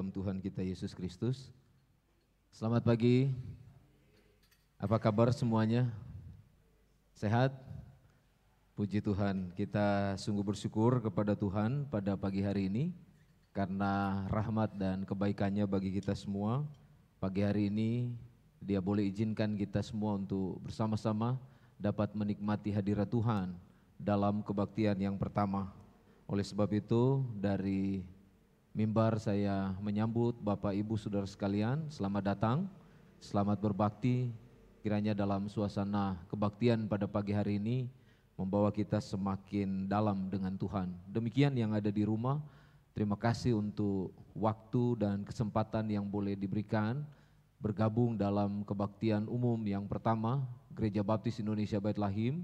Dalam Tuhan kita Yesus Kristus. Selamat pagi. Apa kabar semuanya? Sehat? Puji Tuhan, kita sungguh bersyukur kepada Tuhan pada pagi hari ini karena rahmat dan kebaikannya bagi kita semua. Pagi hari ini Dia boleh izinkan kita semua untuk bersama-sama dapat menikmati hadirat Tuhan dalam kebaktian yang pertama. Oleh sebab itu, dari mimbar saya menyambut Bapak Ibu Saudara sekalian, selamat datang, selamat berbakti. Kiranya dalam suasana kebaktian pada pagi hari ini membawa kita semakin dalam dengan Tuhan. Demikian yang ada di rumah, terima kasih untuk waktu dan kesempatan yang boleh diberikan bergabung dalam kebaktian umum yang pertama Gereja Baptis Indonesia Bait Lahim.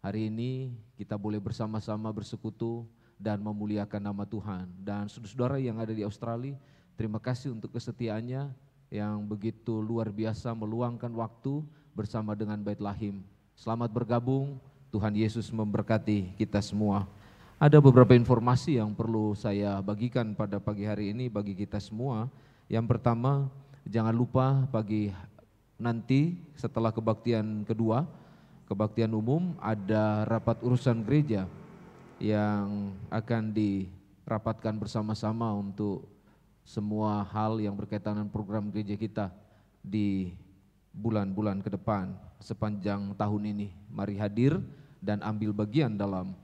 Hari ini kita boleh bersama-sama bersekutu dan memuliakan nama Tuhan. Dan saudara-saudara yang ada di Australia, terima kasih untuk kesetiaannya yang begitu luar biasa meluangkan waktu bersama dengan Bait Lahim. Selamat bergabung, Tuhan Yesus memberkati kita semua. Ada beberapa informasi yang perlu saya bagikan pada pagi hari ini bagi kita semua. Yang pertama, jangan lupa pagi nanti setelah kebaktian kedua, kebaktian umum, ada rapat urusan gereja yang akan dirapatkan bersama-sama untuk semua hal yang berkaitan dengan program gereja kita di bulan-bulan ke depan sepanjang tahun ini. Mari hadir dan ambil bagian dalam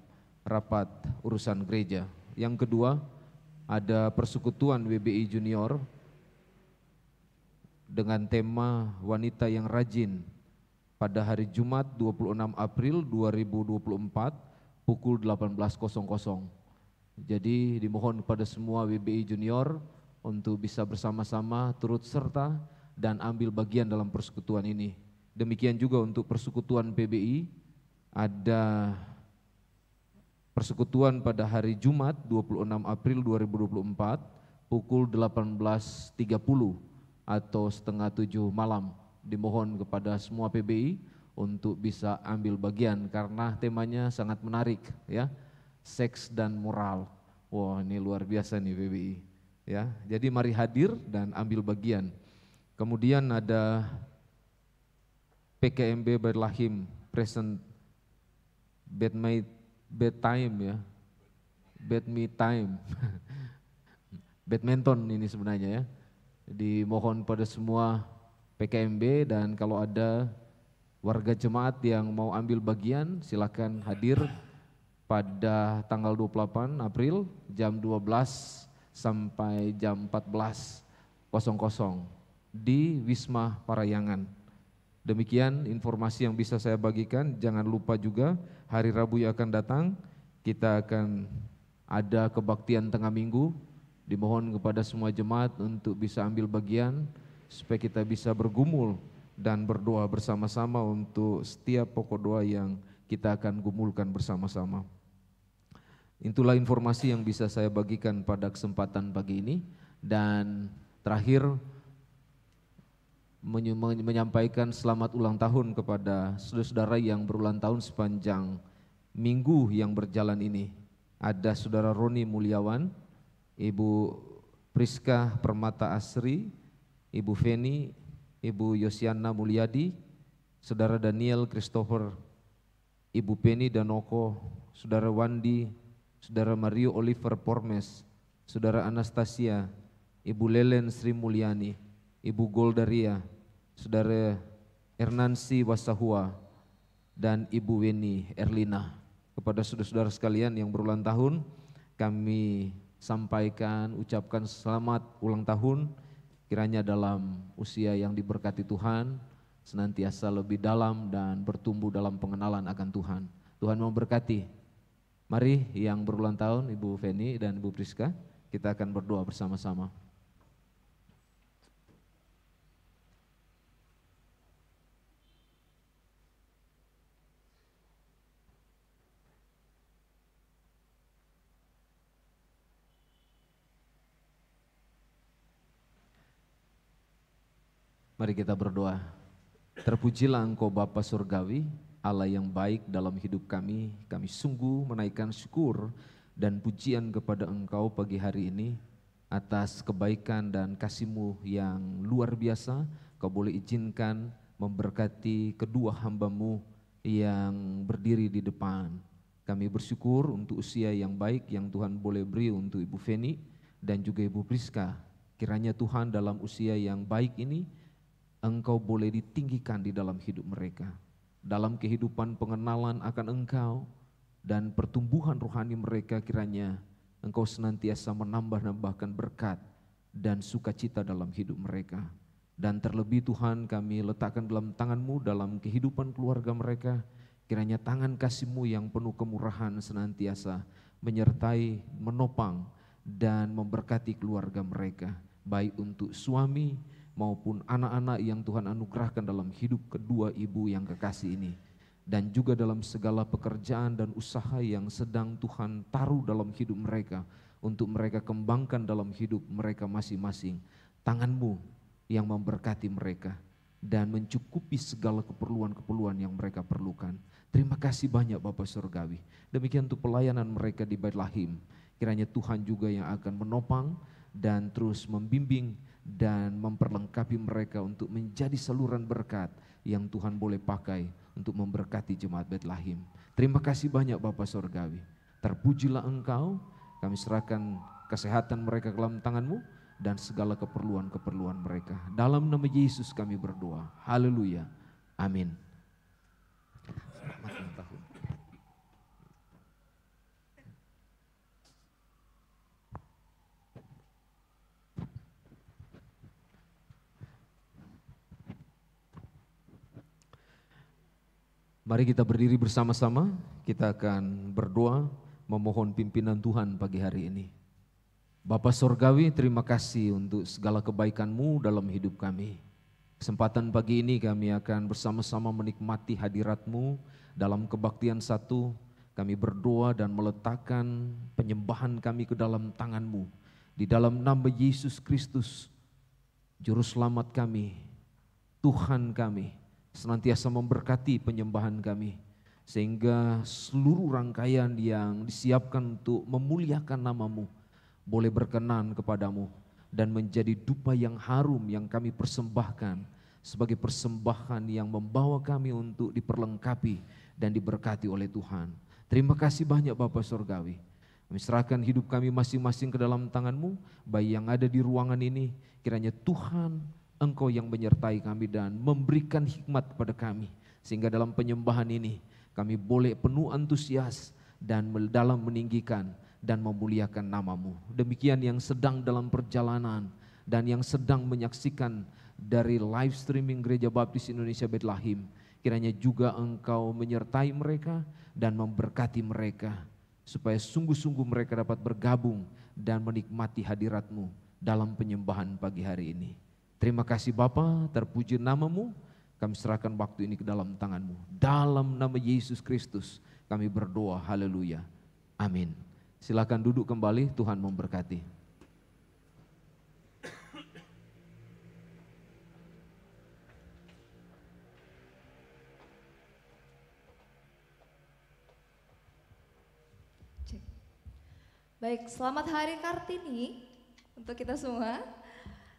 rapat urusan gereja. Yang kedua, ada persekutuan WBI Junior dengan tema wanita yang rajin pada hari Jumat 26 April 2024 pukul 18.00. Jadi dimohon kepada semua WBI Junior untuk bisa bersama-sama turut serta dan ambil bagian dalam persekutuan ini. Demikian juga untuk persekutuan PBI, ada persekutuan pada hari Jumat 26 April 2024 pukul 18.30 atau setengah 7 malam. Dimohon kepada semua PBI untuk bisa ambil bagian karena temanya sangat menarik ya, seks dan moral. Wah, ini luar biasa nih PBI ya. Jadi mari hadir dan ambil bagian. Kemudian ada PKMB Bait Lahim present bedtime ya. Me time. Badminton ini sebenarnya ya. Dimohon pada semua PKMB dan kalau ada warga jemaat yang mau ambil bagian silakan hadir pada tanggal 28 April jam 12 sampai jam 14.00 di Wisma Parayangan. Demikian informasi yang bisa saya bagikan. Jangan lupa juga hari Rabu yang akan datang kita akan ada kebaktian tengah minggu. Dimohon kepada semua jemaat untuk bisa ambil bagian supaya kita bisa bergumul dan berdoa bersama-sama untuk setiap pokok doa yang kita akan gumulkan bersama-sama. Itulah informasi yang bisa saya bagikan pada kesempatan pagi ini. Dan terakhir menyampaikan selamat ulang tahun kepada saudara-saudara yang berulang tahun sepanjang minggu yang berjalan ini. Ada saudara Roni Mulyawan, Ibu Priska Permata Asri, Ibu Feni, Ibu Yosiana Mulyadi, Saudara Daniel Christopher, Ibu Penny Danoko, Saudara Wandi, Saudara Mario Oliver Pormes, Saudara Anastasia, Ibu Lelen Sri Mulyani, Ibu Goldaria, Saudara Ernansi Wasahua, dan Ibu Weni Erlina. Kepada saudara-saudara sekalian yang berulang tahun, kami sampaikan, ucapkan selamat ulang tahun. Kiranya dalam usia yang diberkati Tuhan, senantiasa lebih dalam dan bertumbuh dalam pengenalan akan Tuhan. Tuhan memberkati. Mari yang berulang tahun, Ibu Feni dan Ibu Priska, kita akan berdoa bersama-sama. Mari kita berdoa. Terpujilah Engkau Bapa Surgawi, Allah yang baik dalam hidup kami. Kami sungguh menaikkan syukur dan pujian kepada Engkau pagi hari ini. atas kebaikan dan kasih-Mu yang luar biasa. Kau boleh izinkan memberkati kedua hamba-Mu yang berdiri di depan. Kami bersyukur untuk usia yang baik yang Tuhan boleh beri untuk Ibu Feni dan juga Ibu Priska. Kiranya Tuhan dalam usia yang baik ini, Engkau boleh ditinggikan di dalam hidup mereka. Dalam kehidupan pengenalan akan Engkau dan pertumbuhan rohani mereka, kiranya Engkau senantiasa menambah-nambahkan berkat dan sukacita dalam hidup mereka. Dan terlebih Tuhan, kami letakkan dalam tangan-Mu dalam kehidupan keluarga mereka. Kiranya tangan kasih-Mu yang penuh kemurahan senantiasa menyertai, menopang, dan memberkati keluarga mereka. Baik untuk suami maupun anak-anak yang Tuhan anugerahkan dalam hidup kedua ibu yang kekasih ini. Dan juga dalam segala pekerjaan dan usaha yang sedang Tuhan taruh dalam hidup mereka, untuk mereka kembangkan dalam hidup mereka masing-masing. Tangan-Mu yang memberkati mereka dan mencukupi segala keperluan-keperluan yang mereka perlukan. Terima kasih banyak Bapa Surgawi. Demikian untuk pelayanan mereka di Bethlehem. Kiranya Tuhan juga yang akan menopang dan terus membimbing dan memperlengkapi mereka untuk menjadi saluran berkat yang Tuhan boleh pakai untuk memberkati jemaat Bethlehem. Terima kasih banyak Bapa Surgawi. Terpujilah Engkau, kami serahkan kesehatan mereka ke dalam tangan-Mu dan segala keperluan-keperluan mereka. Dalam nama Yesus kami berdoa. Haleluya. Amin. Selamat ulang tahun. Mari kita berdiri bersama-sama, kita akan berdoa memohon pimpinan Tuhan pagi hari ini. Bapa Surgawi, terima kasih untuk segala kebaikan-Mu dalam hidup kami. Kesempatan pagi ini kami akan bersama-sama menikmati hadirat-Mu dalam kebaktian satu. Kami berdoa dan meletakkan penyembahan kami ke dalam tangan-Mu. Di dalam nama Yesus Kristus, Juru Selamat kami, Tuhan kami, senantiasa memberkati penyembahan kami. Sehingga seluruh rangkaian yang disiapkan untuk memuliakan nama-Mu boleh berkenan kepadamu dan menjadi dupa yang harum yang kami persembahkan sebagai persembahan yang membawa kami untuk diperlengkapi dan diberkati oleh Tuhan. Terima kasih banyak Bapa Surgawi. Kami serahkan hidup kami masing-masing ke dalam tangan-Mu, baik yang ada di ruangan ini, kiranya Tuhan Engkau yang menyertai kami dan memberikan hikmat kepada kami, sehingga dalam penyembahan ini kami boleh penuh antusias dan dalam meninggikan dan memuliakan nama-Mu. Demikian yang sedang dalam perjalanan dan yang sedang menyaksikan dari live streaming Gereja Baptis Indonesia Bethlehem, kiranya juga Engkau menyertai mereka dan memberkati mereka, supaya sungguh-sungguh mereka dapat bergabung dan menikmati hadirat-Mu dalam penyembahan pagi hari ini. Terima kasih Bapa, terpuji nama-Mu, kami serahkan waktu ini ke dalam tangan-Mu. Dalam nama Yesus Kristus kami berdoa, haleluya, amin. Silakan duduk kembali, Tuhan memberkati. Baik, selamat Hari Kartini untuk kita semua.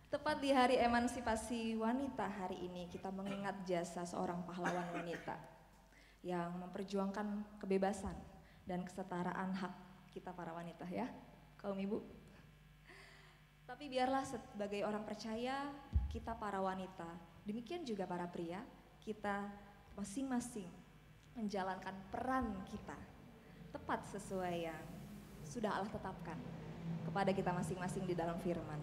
Tepat di Hari Emansipasi Wanita hari ini kita mengingat jasa seorang pahlawan wanita yang memperjuangkan kebebasan dan kesetaraan hak kita para wanita ya, kaum ibu. Tapi biarlah sebagai orang percaya, kita para wanita, demikian juga para pria, kita masing-masing menjalankan peran kita tepat sesuai yang sudah Allah tetapkan kepada kita masing-masing di dalam firman.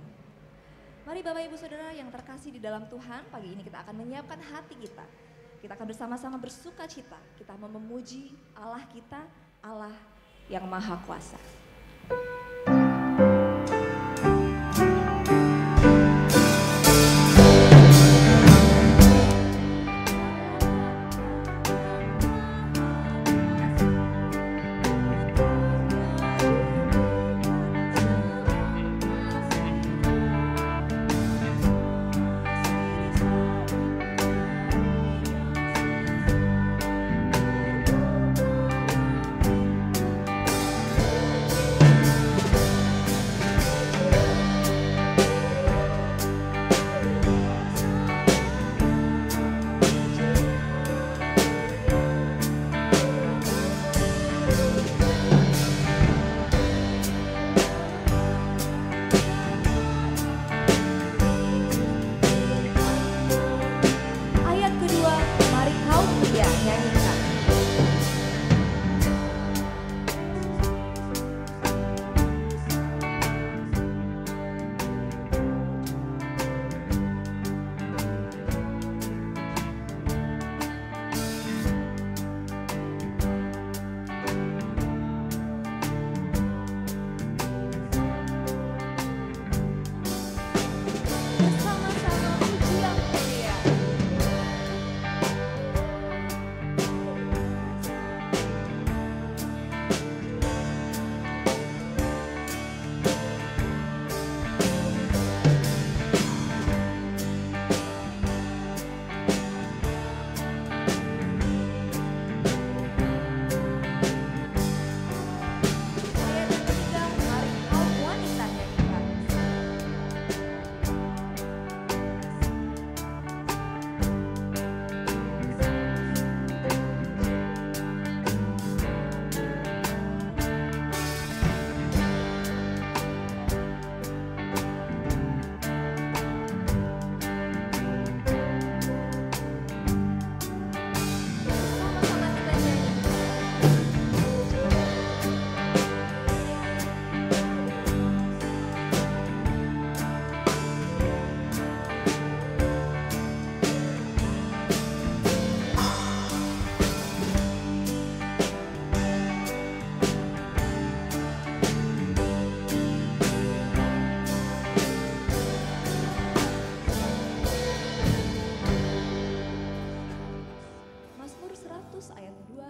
Mari Bapak Ibu Saudara yang terkasih di dalam Tuhan, pagi ini kita akan menyiapkan hati kita. Kita akan bersama-sama bersuka cita, kita memuji Allah kita, Allah yang Maha Kuasa.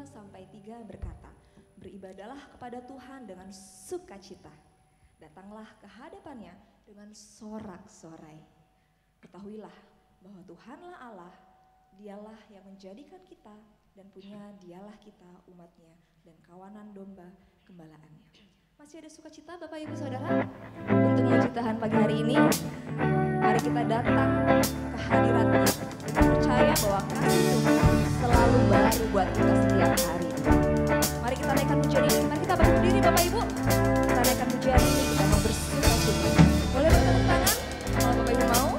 2-3 berkata, beribadalah kepada Tuhan dengan sukacita. Datanglah ke hadapannya dengan sorak-sorai. Ketahuilah bahwa Tuhanlah Allah, dialah yang menjadikan kita dan punya dialah kita umatnya dan kawanan domba gembalaannya. Masih ada sukacita Bapak Ibu Saudara untuk memuji Tuhan pagi hari ini. Mari kita datang ke hadiratnya. Kita percaya bahwa kasih Tuhan selalu baru buat kita setiap hari. Mari kita naikkan pujian ini. Mari kita berdiri Bapak Ibu. Kita naikkan pujian ini. Kita mau bersukacita. Boleh bertepuk tangan kalau Bapak Ibu mau.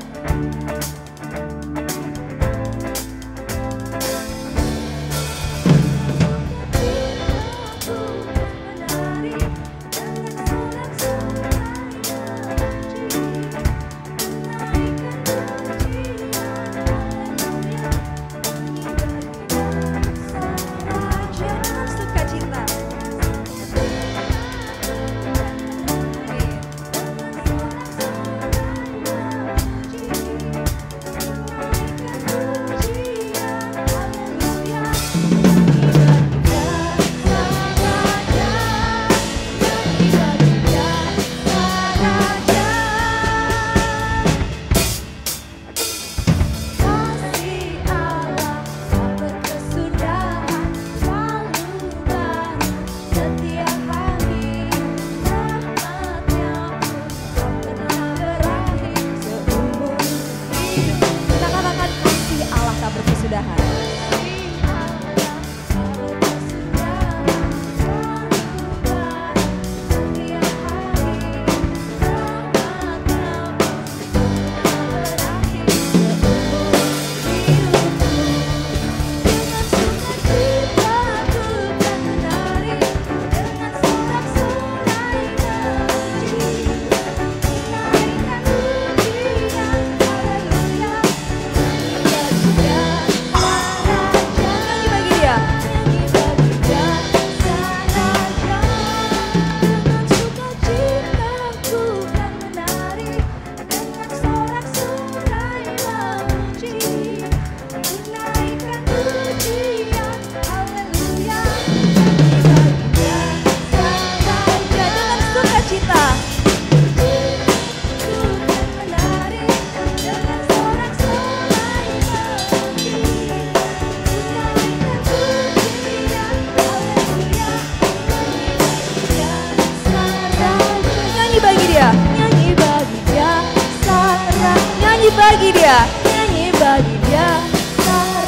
Bagi dia, nyanyi bagi dia,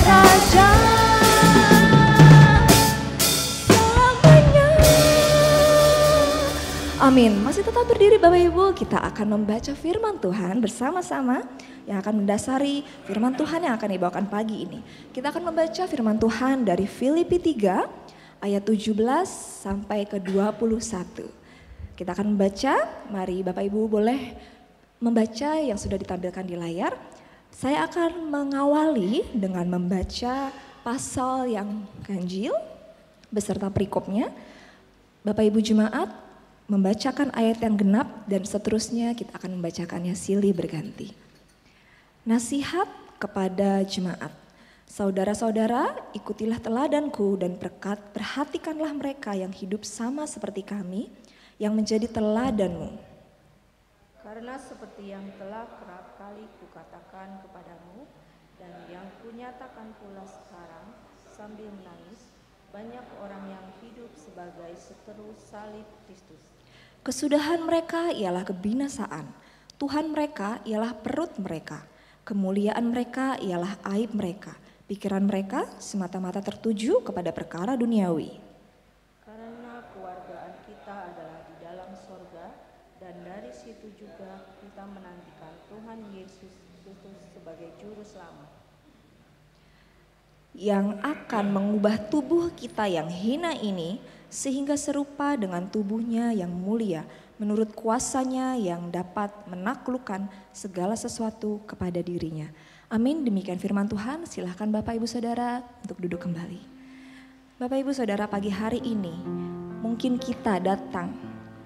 Raja selamanya. Amin. Masih tetap berdiri Bapak Ibu, kita akan membaca firman Tuhan bersama-sama yang akan mendasari firman Tuhan yang akan dibawakan pagi ini. Kita akan membaca firman Tuhan dari Filipi 3 ayat 17 sampai ke 21. Kita akan membaca, mari Bapak Ibu boleh membaca yang sudah ditampilkan di layar. Saya akan mengawali dengan membaca pasal yang ganjil beserta perikopnya. Bapak Ibu jemaat membacakan ayat yang genap dan seterusnya kita akan membacakannya silih berganti. Nasihat kepada jemaat. Saudara-saudara, ikutilah teladanku dan perhatikanlah mereka yang hidup sama seperti kami, yang menjadi teladanmu. Karena seperti yang telah kerap kali kukatakan kepadamu dan yang kunyatakan pula sekarang sambil menangis, banyak orang yang hidup sebagai seteru salib Kristus. Kesudahan mereka ialah kebinasaan, Tuhan mereka ialah perut mereka, kemuliaan mereka ialah aib mereka, pikiran mereka semata-mata tertuju kepada perkara duniawi. Karena kewargaan kita adalah di dalam sorga, dan dari situ juga kita menantikan Tuhan Yesus Kristus sebagai juru selamat, yang akan mengubah tubuh kita yang hina ini sehingga serupa dengan tubuhnya yang mulia menurut kuasanya yang dapat menaklukkan segala sesuatu kepada dirinya. Amin. Demikian firman Tuhan. Silahkan Bapak Ibu Saudara untuk duduk kembali. Bapak Ibu Saudara, pagi hari ini mungkin kita datang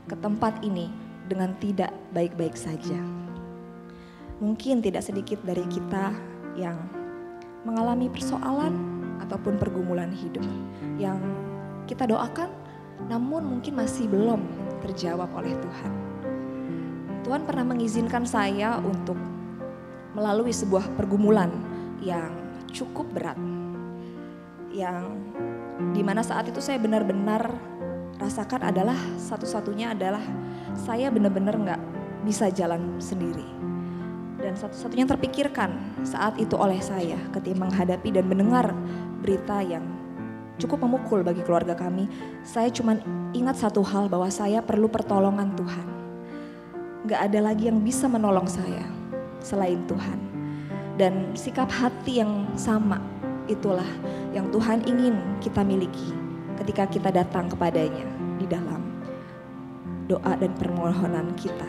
ke tempat ini dengan tidak baik-baik saja. Mungkin tidak sedikit dari kita yang mengalami persoalan, ataupun pergumulan hidup yang kita doakan namun mungkin masih belum terjawab oleh Tuhan. Tuhan pernah mengizinkan saya untuk melalui sebuah pergumulan yang cukup berat, yang dimana saat itu saya benar-benar rasakan adalah satu-satunya adalah saya benar-benar gak bisa jalan sendiri. Dan satu-satunya yang terpikirkan saat itu oleh saya ketika menghadapi dan mendengar berita yang cukup memukul bagi keluarga kami, saya cuma ingat satu hal, bahwa saya perlu pertolongan Tuhan. Gak ada lagi yang bisa menolong saya selain Tuhan. Dan sikap hati yang sama itulah yang Tuhan ingin kita miliki ketika kita datang kepadanya di dalam doa dan permohonan kita.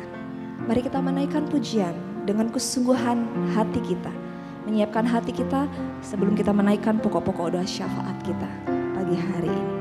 Mari kita menaikkan pujian dengan kesungguhan hati kita, menyiapkan hati kita sebelum kita menaikkan pokok-pokok doa syafaat kita pagi hari ini.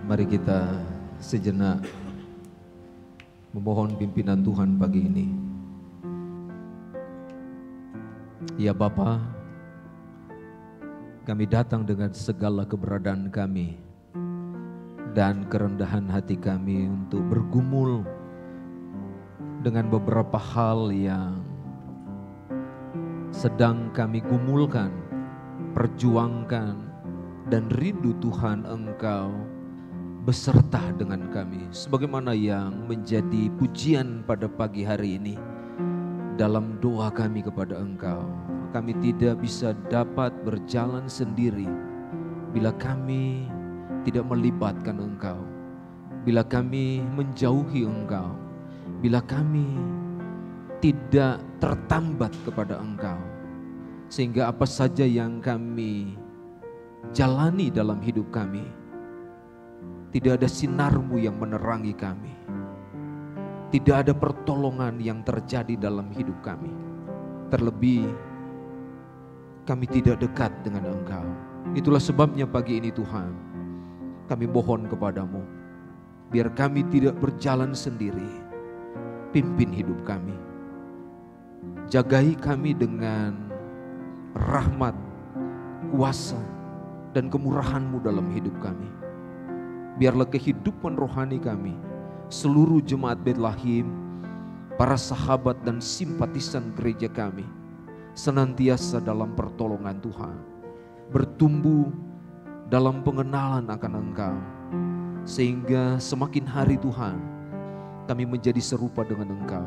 Mari kita sejenak memohon pimpinan Tuhan pagi ini. Ya Bapa, kami datang dengan segala keberadaan kami dan kerendahan hati kami untuk bergumul dengan beberapa hal yang sedang kami gumulkan, perjuangkan, dan rindu Tuhan Engkau beserta dengan kami. Sebagaimana yang menjadi pujian pada pagi hari ini dalam doa kami kepada Engkau. Kami tidak bisa dapat berjalan sendiri bila kami tidak melibatkan Engkau, bila kami menjauhi Engkau, bila kami tidak tertambat kepada Engkau, sehingga apa saja yang kami jalani dalam hidup kami, tidak ada sinar-Mu yang menerangi kami, tidak ada pertolongan yang terjadi dalam hidup kami. Terlebih kami tidak dekat dengan Engkau. Itulah sebabnya pagi ini Tuhan, kami mohon kepadamu, biar kami tidak berjalan sendiri. Pimpin hidup kami, jagai kami dengan rahmat, kuasa, dan kemurahan-Mu dalam hidup kami. Biarlah kehidupan rohani kami, seluruh jemaat Betlehem, para sahabat dan simpatisan gereja kami, senantiasa dalam pertolongan Tuhan, bertumbuh dalam pengenalan akan Engkau, sehingga semakin hari Tuhan kami menjadi serupa dengan Engkau.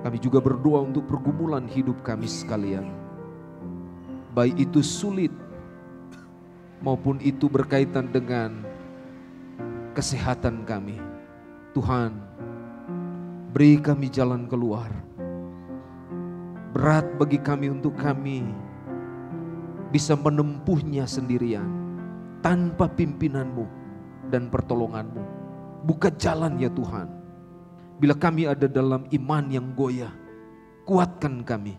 Kami juga berdoa untuk pergumulan hidup kami sekalian, baik itu sulit maupun itu berkaitan dengan kesehatan kami. Tuhan, beri kami jalan keluar. Berat bagi kami untuk kami bisa menempuhnya sendirian tanpa pimpinan-Mu dan pertolongan-Mu. Buka jalan ya Tuhan. Bila kami ada dalam iman yang goyah, kuatkan kami.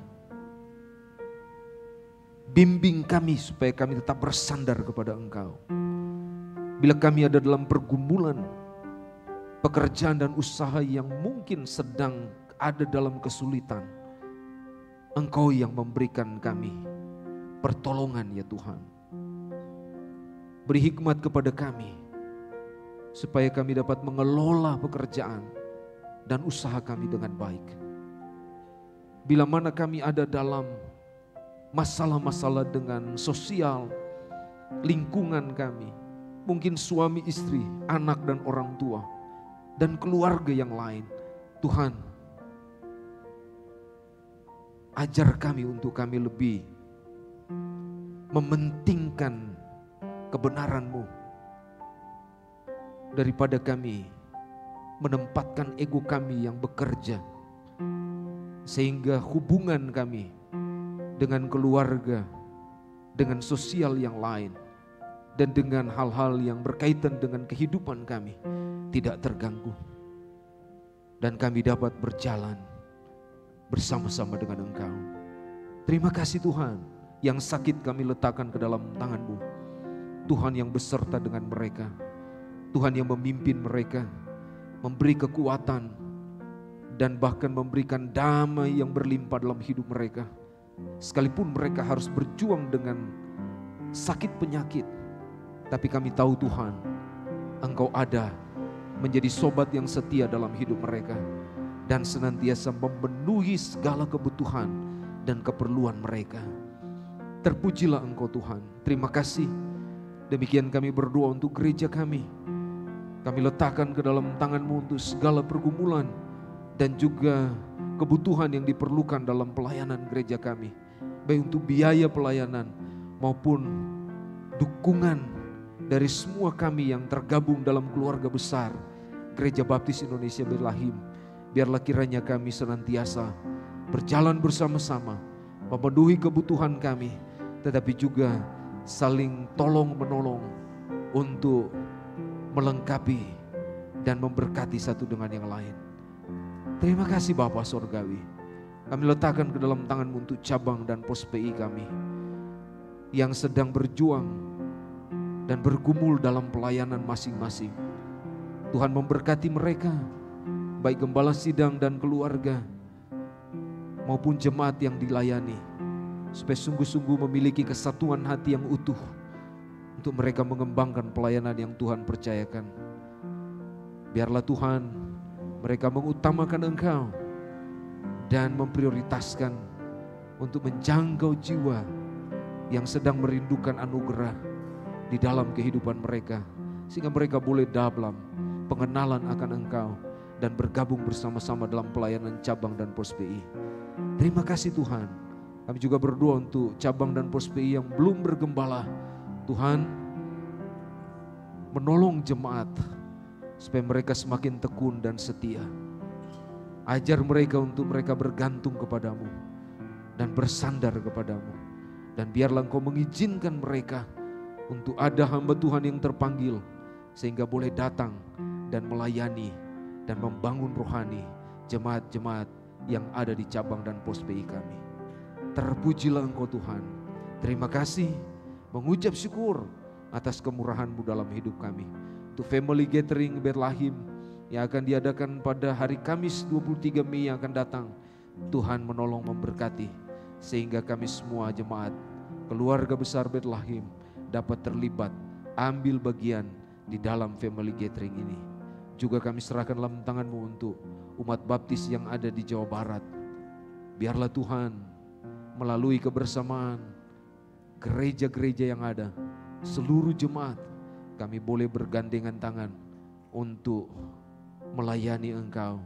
Bimbing kami supaya kami tetap bersandar kepada Engkau. Bila kami ada dalam pergumulan, pekerjaan dan usaha yang mungkin sedang ada dalam kesulitan, Engkau yang memberikan kami pertolongan ya Tuhan. Beri hikmat kepada kami, supaya kami dapat mengelola pekerjaan dan usaha kami dengan baik. Bila mana kami ada dalam masalah-masalah dengan sosial, lingkungan kami, mungkin suami istri, anak dan orang tua, dan keluarga yang lain, Tuhan, ajar kami untuk kami lebih mementingkan kebenaran-Mu daripada kami menempatkan ego kami yang bekerja, sehingga hubungan kami dengan keluarga, dengan sosial yang lain, dan dengan hal-hal yang berkaitan dengan kehidupan kami tidak terganggu, dan kami dapat berjalan bersama-sama dengan Engkau. Terima kasih Tuhan, yang sakit kami letakkan ke dalam tangan-Mu. Tuhan yang beserta dengan mereka, Tuhan yang memimpin mereka, memberi kekuatan, dan bahkan memberikan damai yang berlimpah dalam hidup mereka. Sekalipun mereka harus berjuang dengan sakit penyakit, tapi kami tahu Tuhan, Engkau ada menjadi sobat yang setia dalam hidup mereka, dan senantiasa memenuhi segala kebutuhan dan keperluan mereka. Terpujilah Engkau Tuhan. Terima kasih. Demikian kami berdoa untuk gereja kami. Kami letakkan ke dalam tangan-Mu untuk segala pergumulan dan juga kebutuhan yang diperlukan dalam pelayanan gereja kami, baik untuk biaya pelayanan maupun dukungan dari semua kami yang tergabung dalam keluarga besar Gereja Baptis Indonesia Betlehem. Biarlah kiranya kami senantiasa berjalan bersama-sama, memenuhi kebutuhan kami, tetapi juga saling tolong-menolong untuk melengkapi dan memberkati satu dengan yang lain. Terima kasih Bapa Sorgawi. Kami letakkan ke dalam tangan-Mu untuk cabang dan pos PI kami yang sedang berjuang dan bergumul dalam pelayanan masing-masing. Tuhan memberkati mereka, baik gembala sidang dan keluarga maupun jemaat yang dilayani, supaya sungguh-sungguh memiliki kesatuan hati yang utuh untuk mereka mengembangkan pelayanan yang Tuhan percayakan. Biarlah Tuhan mereka mengutamakan Engkau dan memprioritaskan untuk menjangkau jiwa yang sedang merindukan anugerah di dalam kehidupan mereka, sehingga mereka boleh dalam pengenalan akan Engkau dan bergabung bersama-sama dalam pelayanan cabang dan pos PI. Terima kasih Tuhan. Kami juga berdoa untuk cabang dan pos PI yang belum bergembala. Tuhan, menolong jemaat supaya mereka semakin tekun dan setia. Ajar mereka untuk mereka bergantung kepadamu dan bersandar kepadamu. Dan biarlah Engkau mengizinkan mereka untuk ada hamba Tuhan yang terpanggil, sehingga boleh datang dan melayani dan membangun rohani jemaat-jemaat yang ada di cabang dan pos PI kami. Terpujilah Engkau Tuhan. Terima kasih, mengucap syukur atas kemurahan-Mu dalam hidup kami. Untuk family gathering Bethlehem yang akan diadakan pada hari Kamis 23 Mei yang akan datang, Tuhan menolong memberkati, sehingga kami semua jemaat keluarga besar Bethlehem dapat terlibat, ambil bagian di dalam family gathering ini. Juga kami serahkan dalam tangan-Mu untuk umat baptis yang ada di Jawa Barat. Biarlah Tuhan melalui kebersamaan gereja-gereja yang ada, seluruh jemaat kami boleh bergandengan tangan untuk melayani Engkau,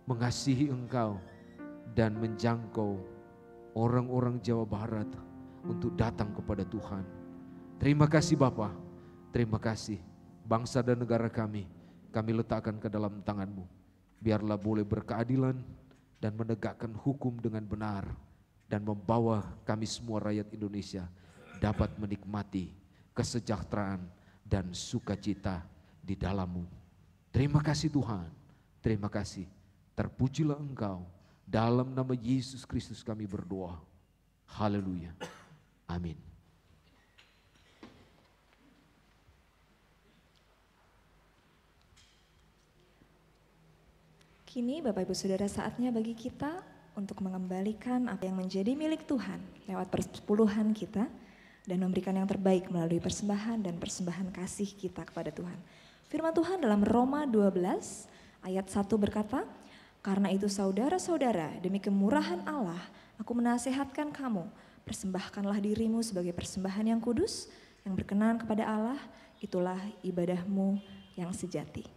mengasihi Engkau, dan menjangkau orang-orang Jawa Barat untuk datang kepada Tuhan. Terima kasih Bapa, terima kasih. Bangsa dan negara kami letakkan ke dalam tangan-Mu. Biarlah boleh berkeadilan dan menegakkan hukum dengan benar, dan membawa kami semua rakyat Indonesia dapat menikmati kesejahteraan dan sukacita di dalam-Mu. Terima kasih Tuhan, terima kasih. Terpujilah Engkau. Dalam nama Yesus Kristus kami berdoa. Haleluya. Amin. Kini Bapak Ibu Saudara, saatnya bagi kita untuk mengembalikan apa yang menjadi milik Tuhan lewat persepuluhan kita dan memberikan yang terbaik melalui persembahan dan persembahan kasih kita kepada Tuhan. Firman Tuhan dalam Roma 12 ayat 1 berkata, "Karena itu saudara-saudara, demi kemurahan Allah, aku menasehatkan kamu, persembahkanlah dirimu sebagai persembahan yang kudus, yang berkenan kepada Allah, itulah ibadahmu yang sejati."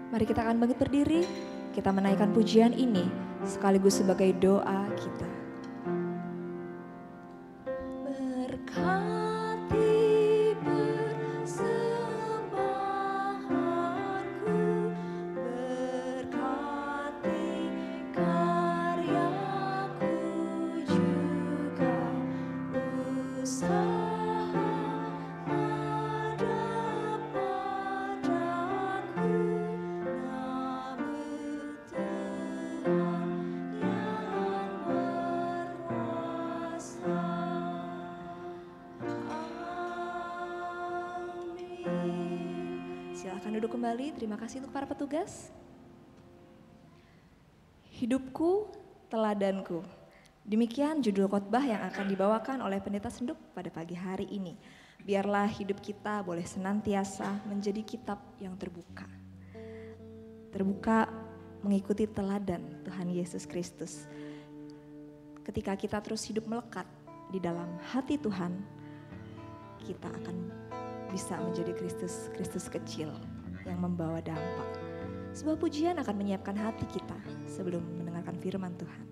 Mari kita akan bangkit berdiri, kita menaikkan pujian ini sekaligus sebagai doa kita. Berkati persembahanku, berkati karyaku juga, usaha duduk kembali. Terima kasih untuk para petugas. Hidupku teladanku. Demikian judul khotbah yang akan dibawakan oleh Pendeta Senduk pada pagi hari ini. Biarlah hidup kita boleh senantiasa menjadi kitab yang terbuka. Terbuka mengikuti teladan Tuhan Yesus Kristus. Ketika kita terus hidup melekat di dalam hati Tuhan, kita akan bisa menjadi Kristus kecil yang membawa dampak. Sebuah pujian akan menyiapkan hati kita sebelum mendengarkan firman Tuhan.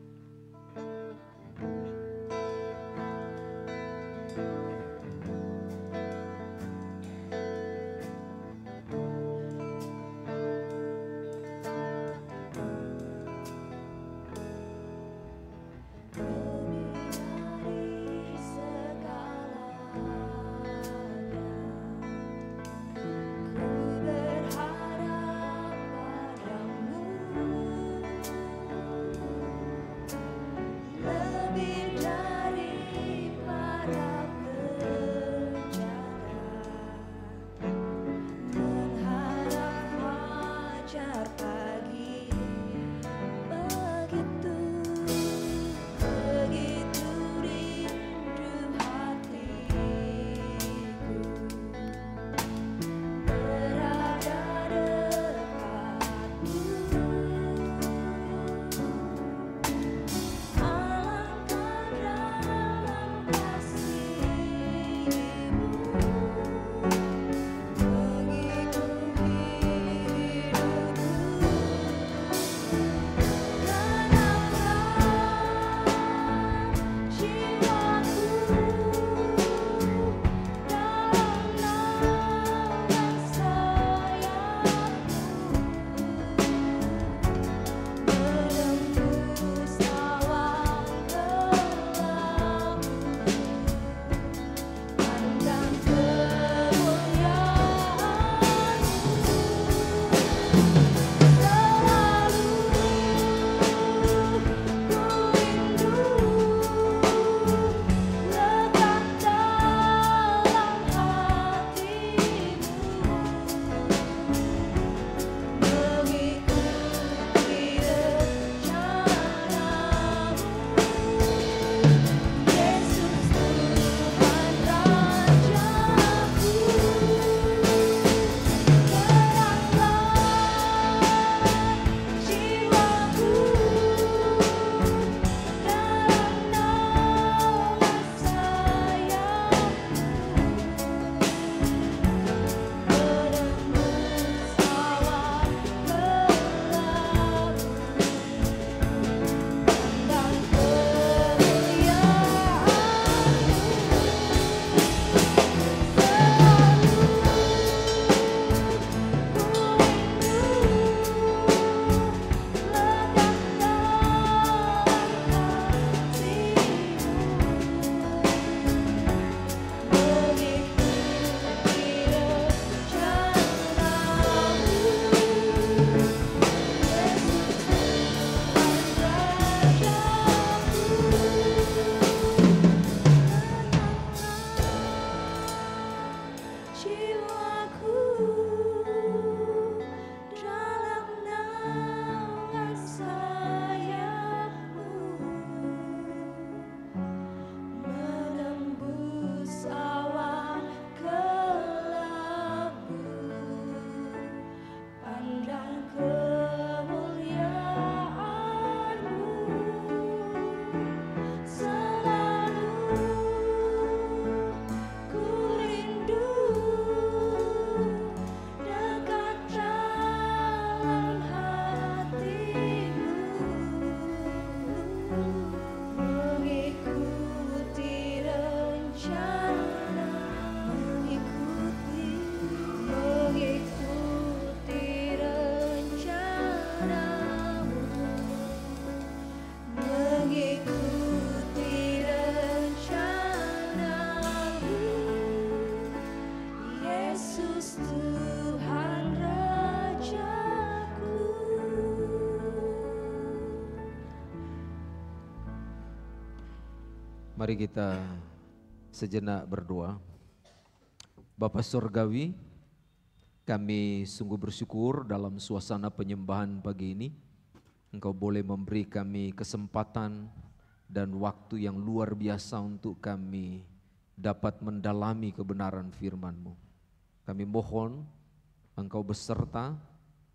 Mari kita sejenak berdoa. Bapa Surgawi, kami sungguh bersyukur dalam suasana penyembahan pagi ini. Engkau boleh memberi kami kesempatan dan waktu yang luar biasa untuk kami dapat mendalami kebenaran firman-Mu. Kami mohon Engkau beserta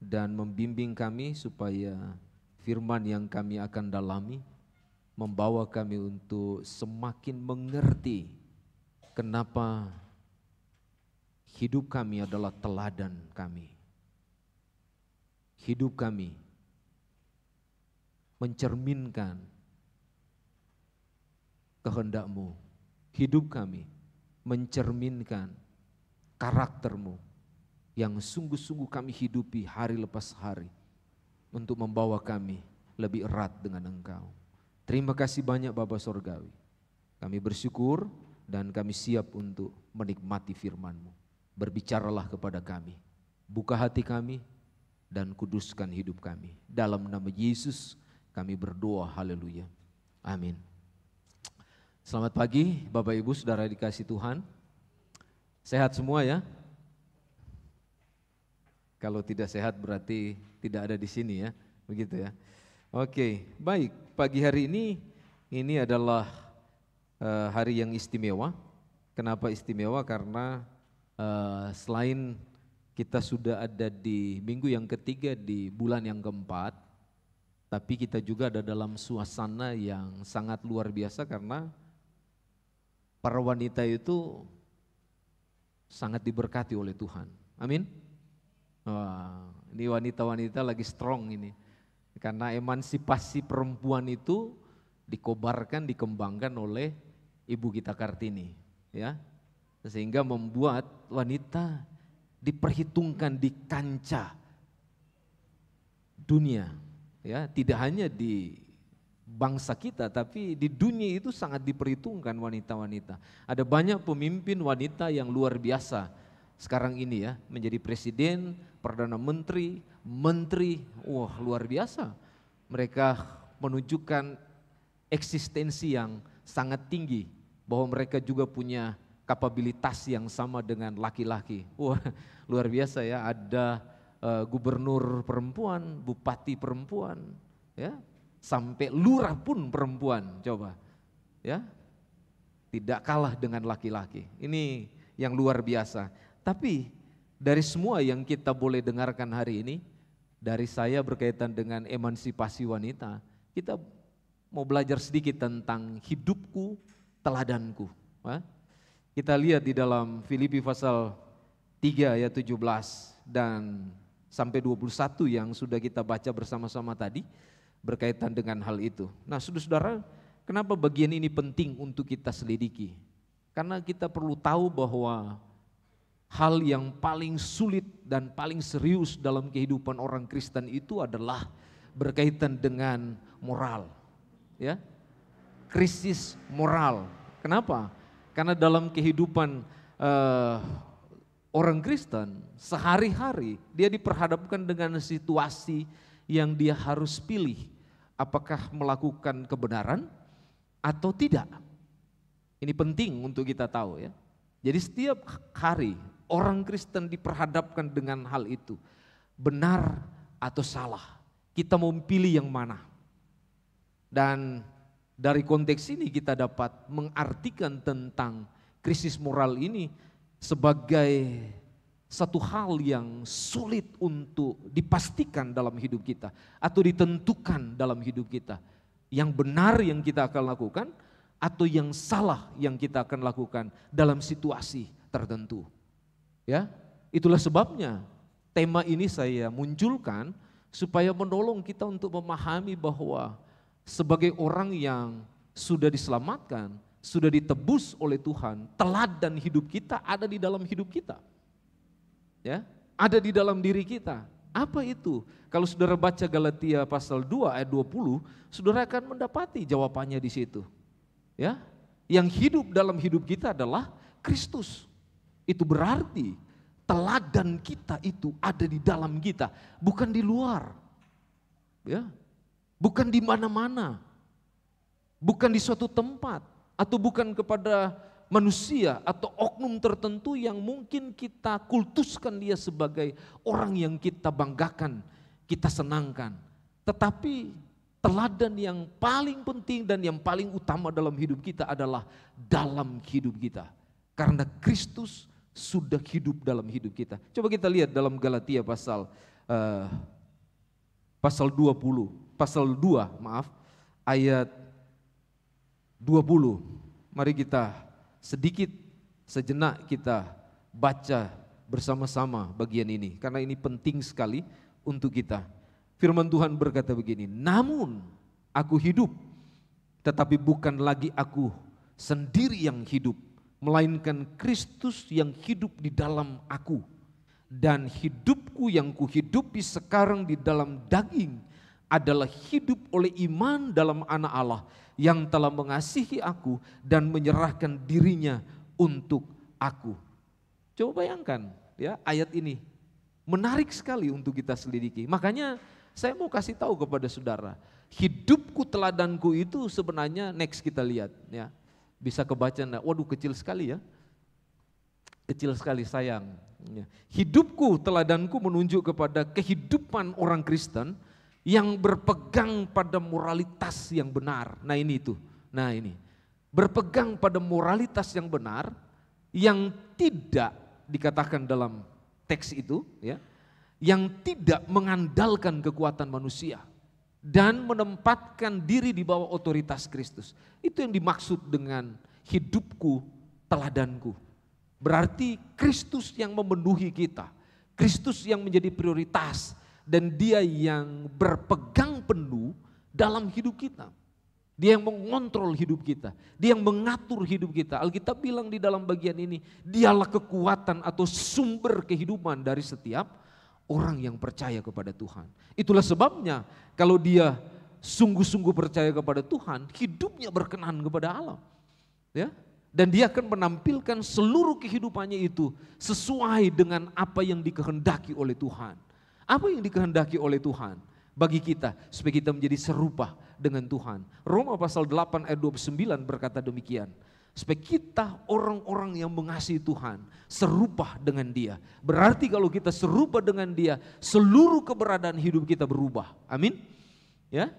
dan membimbing kami supaya firman yang kami akan dalami membawa kami untuk semakin mengerti kenapa hidup kami adalah teladan kami. Hidup kami mencerminkan kehendak-Mu. Hidup kami mencerminkan karakter-Mu yang sungguh-sungguh kami hidupi hari lepas hari untuk membawa kami lebih erat dengan Engkau. Terima kasih banyak Bapa Sorgawi. Kami bersyukur dan kami siap untuk menikmati firman-Mu. Berbicaralah kepada kami, buka hati kami dan kuduskan hidup kami. Dalam nama Yesus kami berdoa, haleluya. Amin. Selamat pagi Bapak Ibu Saudara dikasih Tuhan. Sehat semua ya? Kalau tidak sehat berarti tidak ada di sini ya, begitu ya. Oke, baik. Pagi hari ini adalah hari yang istimewa. Kenapa istimewa? Karena selain kita sudah ada di minggu yang ketiga di bulan yang keempat, tapi kita juga ada dalam suasana yang sangat luar biasa karena para wanita itu sangat diberkati oleh Tuhan. Amin. Wah, ini wanita-wanita lagi strong ini. Karena emansipasi perempuan itu dikobarkan, dikembangkan oleh Ibu kita Kartini, ya. Sehingga membuat wanita diperhitungkan di kancah dunia, ya, tidak hanya di bangsa kita tapi di dunia itu sangat diperhitungkan wanita-wanita. Ada banyak pemimpin wanita yang luar biasa sekarang ini ya, menjadi presiden, perdana menteri, wah luar biasa. Mereka menunjukkan eksistensi yang sangat tinggi, bahwa mereka juga punya kapabilitas yang sama dengan laki-laki. Wah luar biasa ya, ada gubernur perempuan, bupati perempuan, ya, sampai lurah pun perempuan, coba, ya, tidak kalah dengan laki-laki. Ini yang luar biasa. Tapi dari semua yang kita boleh dengarkan hari ini, dari saya berkaitan dengan emansipasi wanita, kita mau belajar sedikit tentang hidupku, teladanku. Kita lihat di dalam Filipi pasal 3 ayat 17 dan sampai 21 yang sudah kita baca bersama-sama tadi berkaitan dengan hal itu. Nah saudara-saudara, kenapa bagian ini penting untuk kita selidiki? Karena kita perlu tahu bahwa hal yang paling sulit dan paling serius dalam kehidupan orang Kristen itu adalah berkaitan dengan moral, ya, krisis moral. Kenapa? Karena dalam kehidupan orang Kristen sehari-hari dia diperhadapkan dengan situasi yang dia harus pilih, apakah melakukan kebenaran atau tidak. Ini penting untuk kita tahu ya. Jadi setiap hari orang Kristen diperhadapkan dengan hal itu, benar atau salah. Kita mau pilih yang mana. Dan dari konteks ini kita dapat mengartikan tentang krisis moral ini sebagai satu hal yang sulit untuk dipastikan dalam hidup kita atau ditentukan dalam hidup kita. Yang benar yang kita akan lakukan atau yang salah yang kita akan lakukan dalam situasi tertentu. Ya, itulah sebabnya tema ini saya munculkan supaya menolong kita untuk memahami bahwa sebagai orang yang sudah diselamatkan, sudah ditebus oleh Tuhan, teladan hidup kita ada di dalam hidup kita. Ya, ada di dalam diri kita. Apa itu? Kalau saudara baca Galatia pasal 2 ayat 20, saudara akan mendapati jawabannya di situ. Ya, yang hidup dalam hidup kita adalah Kristus. Itu berarti teladan kita itu ada di dalam kita, bukan di luar. Ya. Bukan di mana-mana. Bukan di suatu tempat atau bukan kepada manusia atau oknum tertentu yang mungkin kita kultuskan dia sebagai orang yang kita banggakan, kita senangkan. Tetapi teladan yang paling penting dan yang paling utama dalam hidup kita adalah dalam hidup kita. Karena Kristus sudah hidup dalam hidup kita. Coba kita lihat dalam Galatia pasal 2 ayat 20. Mari kita sejenak kita baca bersama-sama bagian ini, karena ini penting sekali untuk kita. Firman Tuhan berkata begini, namun aku hidup, tetapi bukan lagi aku sendiri yang hidup, melainkan Kristus yang hidup di dalam aku. Dan hidupku yang kuhidupi sekarang di dalam daging adalah hidup oleh iman dalam Anak Allah yang telah mengasihi aku dan menyerahkan dirinya untuk aku. Coba bayangkan ya, ayat ini menarik sekali untuk kita selidiki. Makanya saya mau kasih tahu kepada saudara, hidupku teladanku itu sebenarnya next kita lihat ya. Bisa kebaca, waduh kecil sekali ya. Kecil sekali sayang. Ya. Hidupku teladanku menunjuk kepada kehidupan orang Kristen yang berpegang pada moralitas yang benar. Nah ini itu. Nah ini. Berpegang pada moralitas yang benar yang tidak dikatakan dalam teks itu ya. Yang tidak mengandalkan kekuatan manusia dan menempatkan diri di bawah otoritas Kristus. Itu yang dimaksud dengan hidupku teladanku. Berarti Kristus yang memenuhi kita, Kristus yang menjadi prioritas dan Dia yang berpegang penuh dalam hidup kita. Dia yang mengontrol hidup kita, Dia yang mengatur hidup kita. Alkitab bilang di dalam bagian ini, Dialah kekuatan atau sumber kehidupan dari setiap orang yang percaya kepada Tuhan. Itulah sebabnya kalau dia sungguh-sungguh percaya kepada Tuhan, hidupnya berkenan kepada Allah. Ya, dan dia akan menampilkan seluruh kehidupannya itu sesuai dengan apa yang dikehendaki oleh Tuhan. Apa yang dikehendaki oleh Tuhan bagi kita supaya kita menjadi serupa dengan Tuhan. Roma pasal 8 ayat 29 berkata demikian. Supaya kita orang-orang yang mengasihi Tuhan serupa dengan Dia. Berarti kalau kita serupa dengan Dia, seluruh keberadaan hidup kita berubah. Amin. Ya.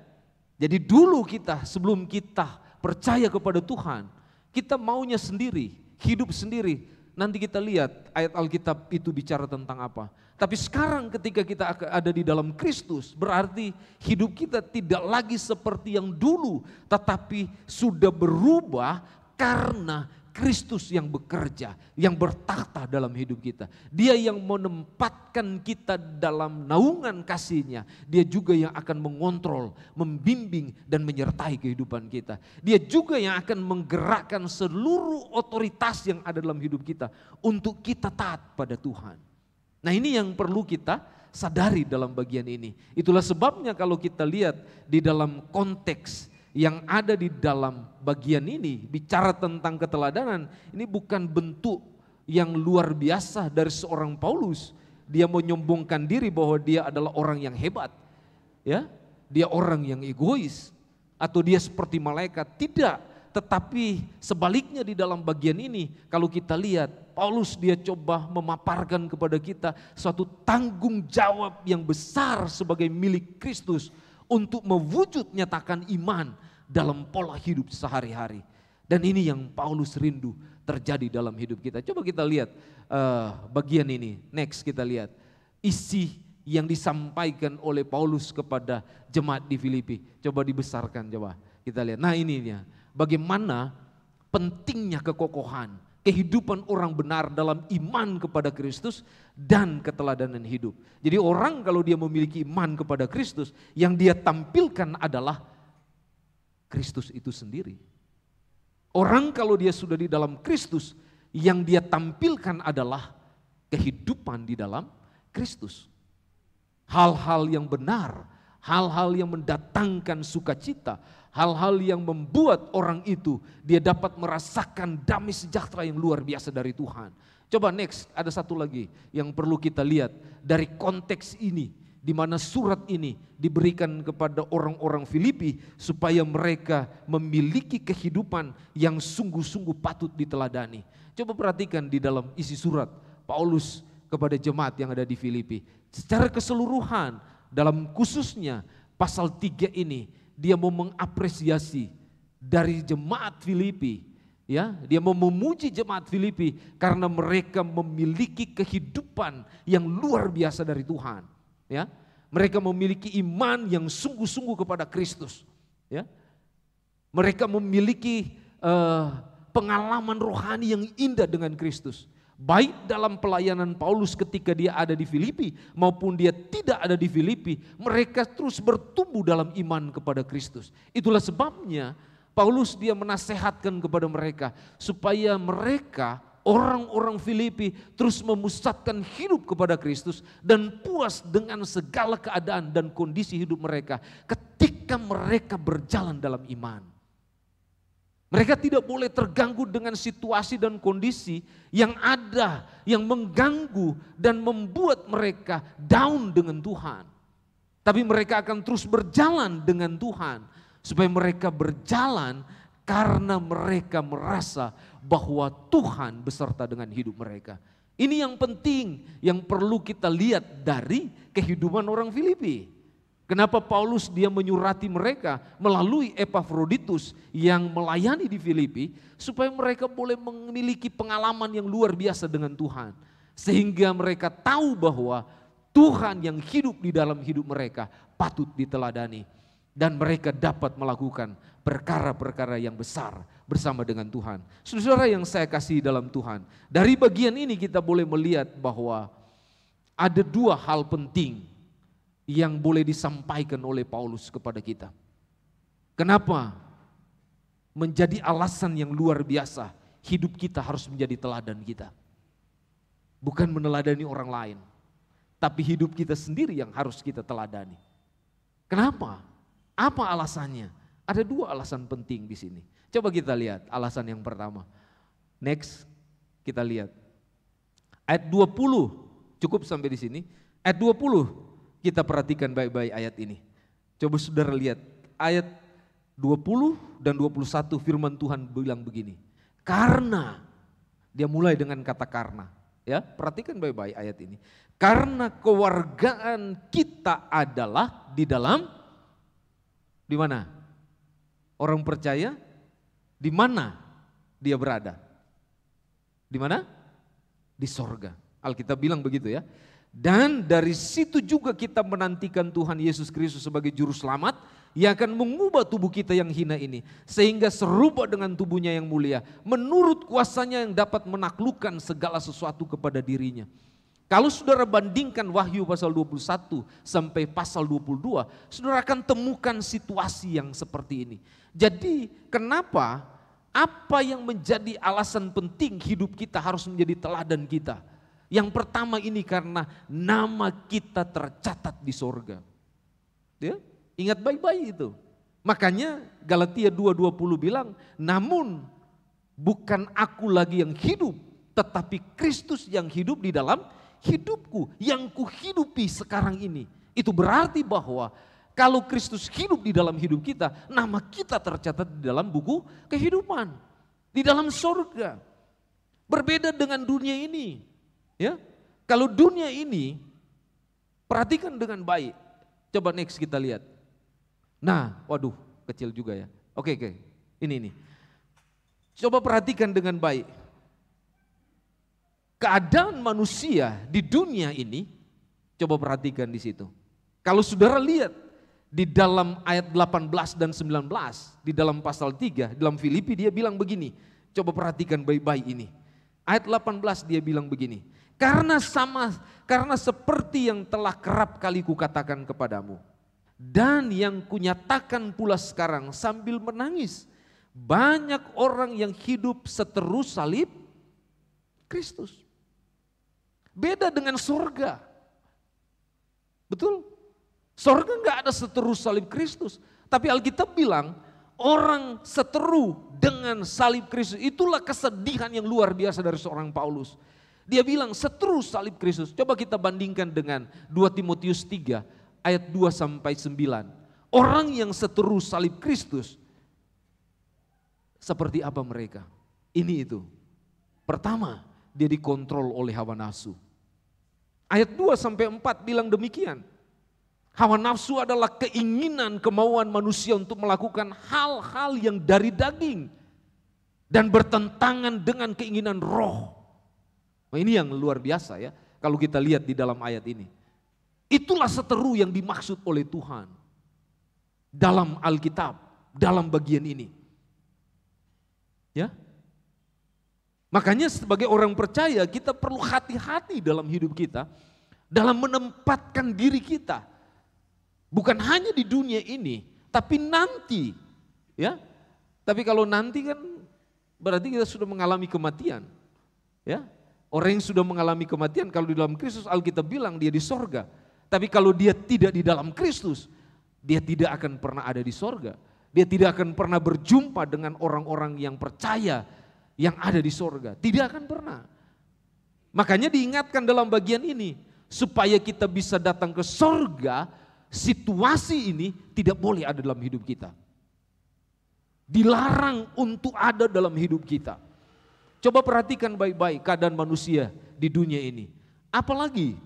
Jadi dulu kita sebelum kita percaya kepada Tuhan, kita maunya sendiri, hidup sendiri. Nanti kita lihat ayat Alkitab itu bicara tentang apa. Tapi sekarang ketika kita ada di dalam Kristus, berarti hidup kita tidak lagi seperti yang dulu, tetapi sudah berubah karena Kristus yang bekerja, yang bertakhta dalam hidup kita. Dia yang menempatkan kita dalam naungan kasih-Nya. Dia juga yang akan mengontrol, membimbing dan menyertai kehidupan kita. Dia juga yang akan menggerakkan seluruh otoritas yang ada dalam hidup kita untuk kita taat pada Tuhan. Nah ini yang perlu kita sadari dalam bagian ini. Itulah sebabnya kalau kita lihat di dalam konteks yang ada di dalam bagian ini, bicara tentang keteladanan, ini bukan bentuk yang luar biasa dari seorang Paulus. Dia menyombongkan diri bahwa dia adalah orang yang hebat, ya, dia orang yang egois, atau dia seperti malaikat. Tidak, tetapi sebaliknya di dalam bagian ini, kalau kita lihat, Paulus dia coba memaparkan kepada kita suatu tanggung jawab yang besar sebagai milik Kristus, untuk mewujud nyatakan iman dalam pola hidup sehari-hari. Dan ini yang Paulus rindu terjadi dalam hidup kita. Coba kita lihat bagian ini. Next kita lihat isi yang disampaikan oleh Paulus kepada jemaat di Filipi. Coba dibesarkan, coba kita lihat. Nah ini dia, bagaimana pentingnya kekokohan, kehidupan orang benar dalam iman kepada Kristus dan keteladanan hidup. Jadi orang kalau dia memiliki iman kepada Kristus, yang dia tampilkan adalah Kristus itu sendiri. Orang kalau dia sudah di dalam Kristus, yang dia tampilkan adalah kehidupan di dalam Kristus. Hal-hal yang benar, hal-hal yang mendatangkan sukacita, hal-hal yang membuat orang itu dia dapat merasakan damai sejahtera yang luar biasa dari Tuhan. Coba next, ada satu lagi yang perlu kita lihat dari konteks ini, di mana surat ini diberikan kepada orang-orang Filipi supaya mereka memiliki kehidupan yang sungguh-sungguh patut diteladani. Coba perhatikan di dalam isi surat Paulus kepada jemaat yang ada di Filipi. Secara keseluruhan, dalam khususnya pasal 3 ini dia mau mengapresiasi dari jemaat Filipi. Ya, dia mau memuji jemaat Filipi karena mereka memiliki kehidupan yang luar biasa dari Tuhan. Ya, mereka memiliki iman yang sungguh-sungguh kepada Kristus. Ya, mereka memiliki pengalaman rohani yang indah dengan Kristus. Baik dalam pelayanan Paulus ketika dia ada di Filipi maupun dia tidak ada di Filipi, mereka terus bertumbuh dalam iman kepada Kristus. Itulah sebabnya Paulus dia menasehatkan kepada mereka supaya mereka orang-orang Filipi terus memusatkan hidup kepada Kristus dan puas dengan segala keadaan dan kondisi hidup mereka ketika mereka berjalan dalam iman. Mereka tidak boleh terganggu dengan situasi dan kondisi yang ada, yang mengganggu dan membuat mereka down dengan Tuhan. Tapi mereka akan terus berjalan dengan Tuhan, supaya mereka berjalan karena mereka merasa bahwa Tuhan beserta dengan hidup mereka. Ini yang penting, yang perlu kita lihat dari kehidupan orang Filipi. Kenapa Paulus dia menyurati mereka melalui Epafroditus yang melayani di Filipi, supaya mereka boleh memiliki pengalaman yang luar biasa dengan Tuhan. Sehingga mereka tahu bahwa Tuhan yang hidup di dalam hidup mereka patut diteladani. Dan mereka dapat melakukan perkara-perkara yang besar bersama dengan Tuhan. Saudara yang saya kasih dalam Tuhan, dari bagian ini kita boleh melihat bahwa ada dua hal penting yang boleh disampaikan oleh Paulus kepada kita. Kenapa menjadi alasan yang luar biasa hidup kita harus menjadi teladan kita. Bukan meneladani orang lain, tapi hidup kita sendiri yang harus kita teladani. Kenapa? Apa alasannya? Ada dua alasan penting di sini. Coba kita lihat alasan yang pertama. Next, kita lihat. Ayat 20, cukup sampai di sini. Ayat 20. Kita perhatikan baik-baik ayat ini. Coba saudara lihat ayat 20 dan 21 firman Tuhan bilang begini. Karena, dia mulai dengan kata karena. Ya, perhatikan baik-baik ayat ini. Karena kewargaan kita adalah di dalam, di mana? Orang percaya, di mana dia berada? Di mana? Di sorga. Alkitab bilang begitu ya. Dan dari situ juga kita menantikan Tuhan Yesus Kristus sebagai juru selamat yang akan mengubah tubuh kita yang hina ini sehingga serupa dengan tubuhnya yang mulia menurut kuasanya yang dapat menaklukkan segala sesuatu kepada dirinya. Kalau saudara bandingkan Wahyu pasal 21 sampai pasal 22, saudara akan temukan situasi yang seperti ini. Jadi kenapa, apa yang menjadi alasan penting hidup kita harus menjadi teladan kita? Yang pertama ini karena nama kita tercatat di sorga. Ya, ingat baik-baik itu. Makanya Galatia 2:20 bilang, namun bukan aku lagi yang hidup, tetapi Kristus yang hidup di dalam hidupku, yang kuhidupi sekarang ini. Itu berarti bahwa kalau Kristus hidup di dalam hidup kita, nama kita tercatat di dalam buku kehidupan, di dalam sorga. Berbeda dengan dunia ini. Ya, kalau dunia ini perhatikan dengan baik. Coba next kita lihat. Nah, waduh, kecil juga ya. Oke, ini. Coba perhatikan dengan baik. Keadaan manusia di dunia ini, coba perhatikan di situ. Kalau saudara lihat di dalam ayat 18 dan 19, di dalam pasal 3, dalam Filipi dia bilang begini. Coba perhatikan baik-baik ini. Ayat 18 dia bilang begini. Karena seperti yang telah kerap kali kukatakan kepadamu, dan yang kunyatakan pula sekarang sambil menangis, banyak orang yang hidup seterus salib Kristus. Beda dengan surga. Betul? Surga enggak ada seterus salib Kristus, tapi Alkitab bilang orang seteru dengan salib Kristus. Itulah kesedihan yang luar biasa dari seorang Paulus. Dia bilang seteru salib Kristus. Coba kita bandingkan dengan 2 Timotius 3 ayat 2 sampai 9. Orang yang seteru salib Kristus seperti apa mereka? Ini itu. Pertama, dia dikontrol oleh hawa nafsu. Ayat 2 sampai 4 bilang demikian. Hawa nafsu adalah keinginan, kemauan manusia untuk melakukan hal-hal yang dari daging dan bertentangan dengan keinginan roh. Nah, ini yang luar biasa ya, kalau kita lihat di dalam ayat ini. Itulah seteru yang dimaksud oleh Tuhan dalam Alkitab, dalam bagian ini. Ya. Makanya sebagai orang percaya kita perlu hati-hati dalam hidup kita, dalam menempatkan diri kita. Bukan hanya di dunia ini, tapi nanti. Ya. Tapi kalau nanti kan berarti kita sudah mengalami kematian. Ya. Orang yang sudah mengalami kematian kalau di dalam Kristus, Alkitab bilang dia di sorga. Tapi kalau dia tidak di dalam Kristus, dia tidak akan pernah ada di sorga. Dia tidak akan pernah berjumpa dengan orang-orang yang percaya yang ada di sorga. Tidak akan pernah. Makanya diingatkan dalam bagian ini, supaya kita bisa datang ke sorga, situasi ini tidak boleh ada dalam hidup kita. Dilarang untuk ada dalam hidup kita. Coba perhatikan baik-baik keadaan manusia di dunia ini. Apalagi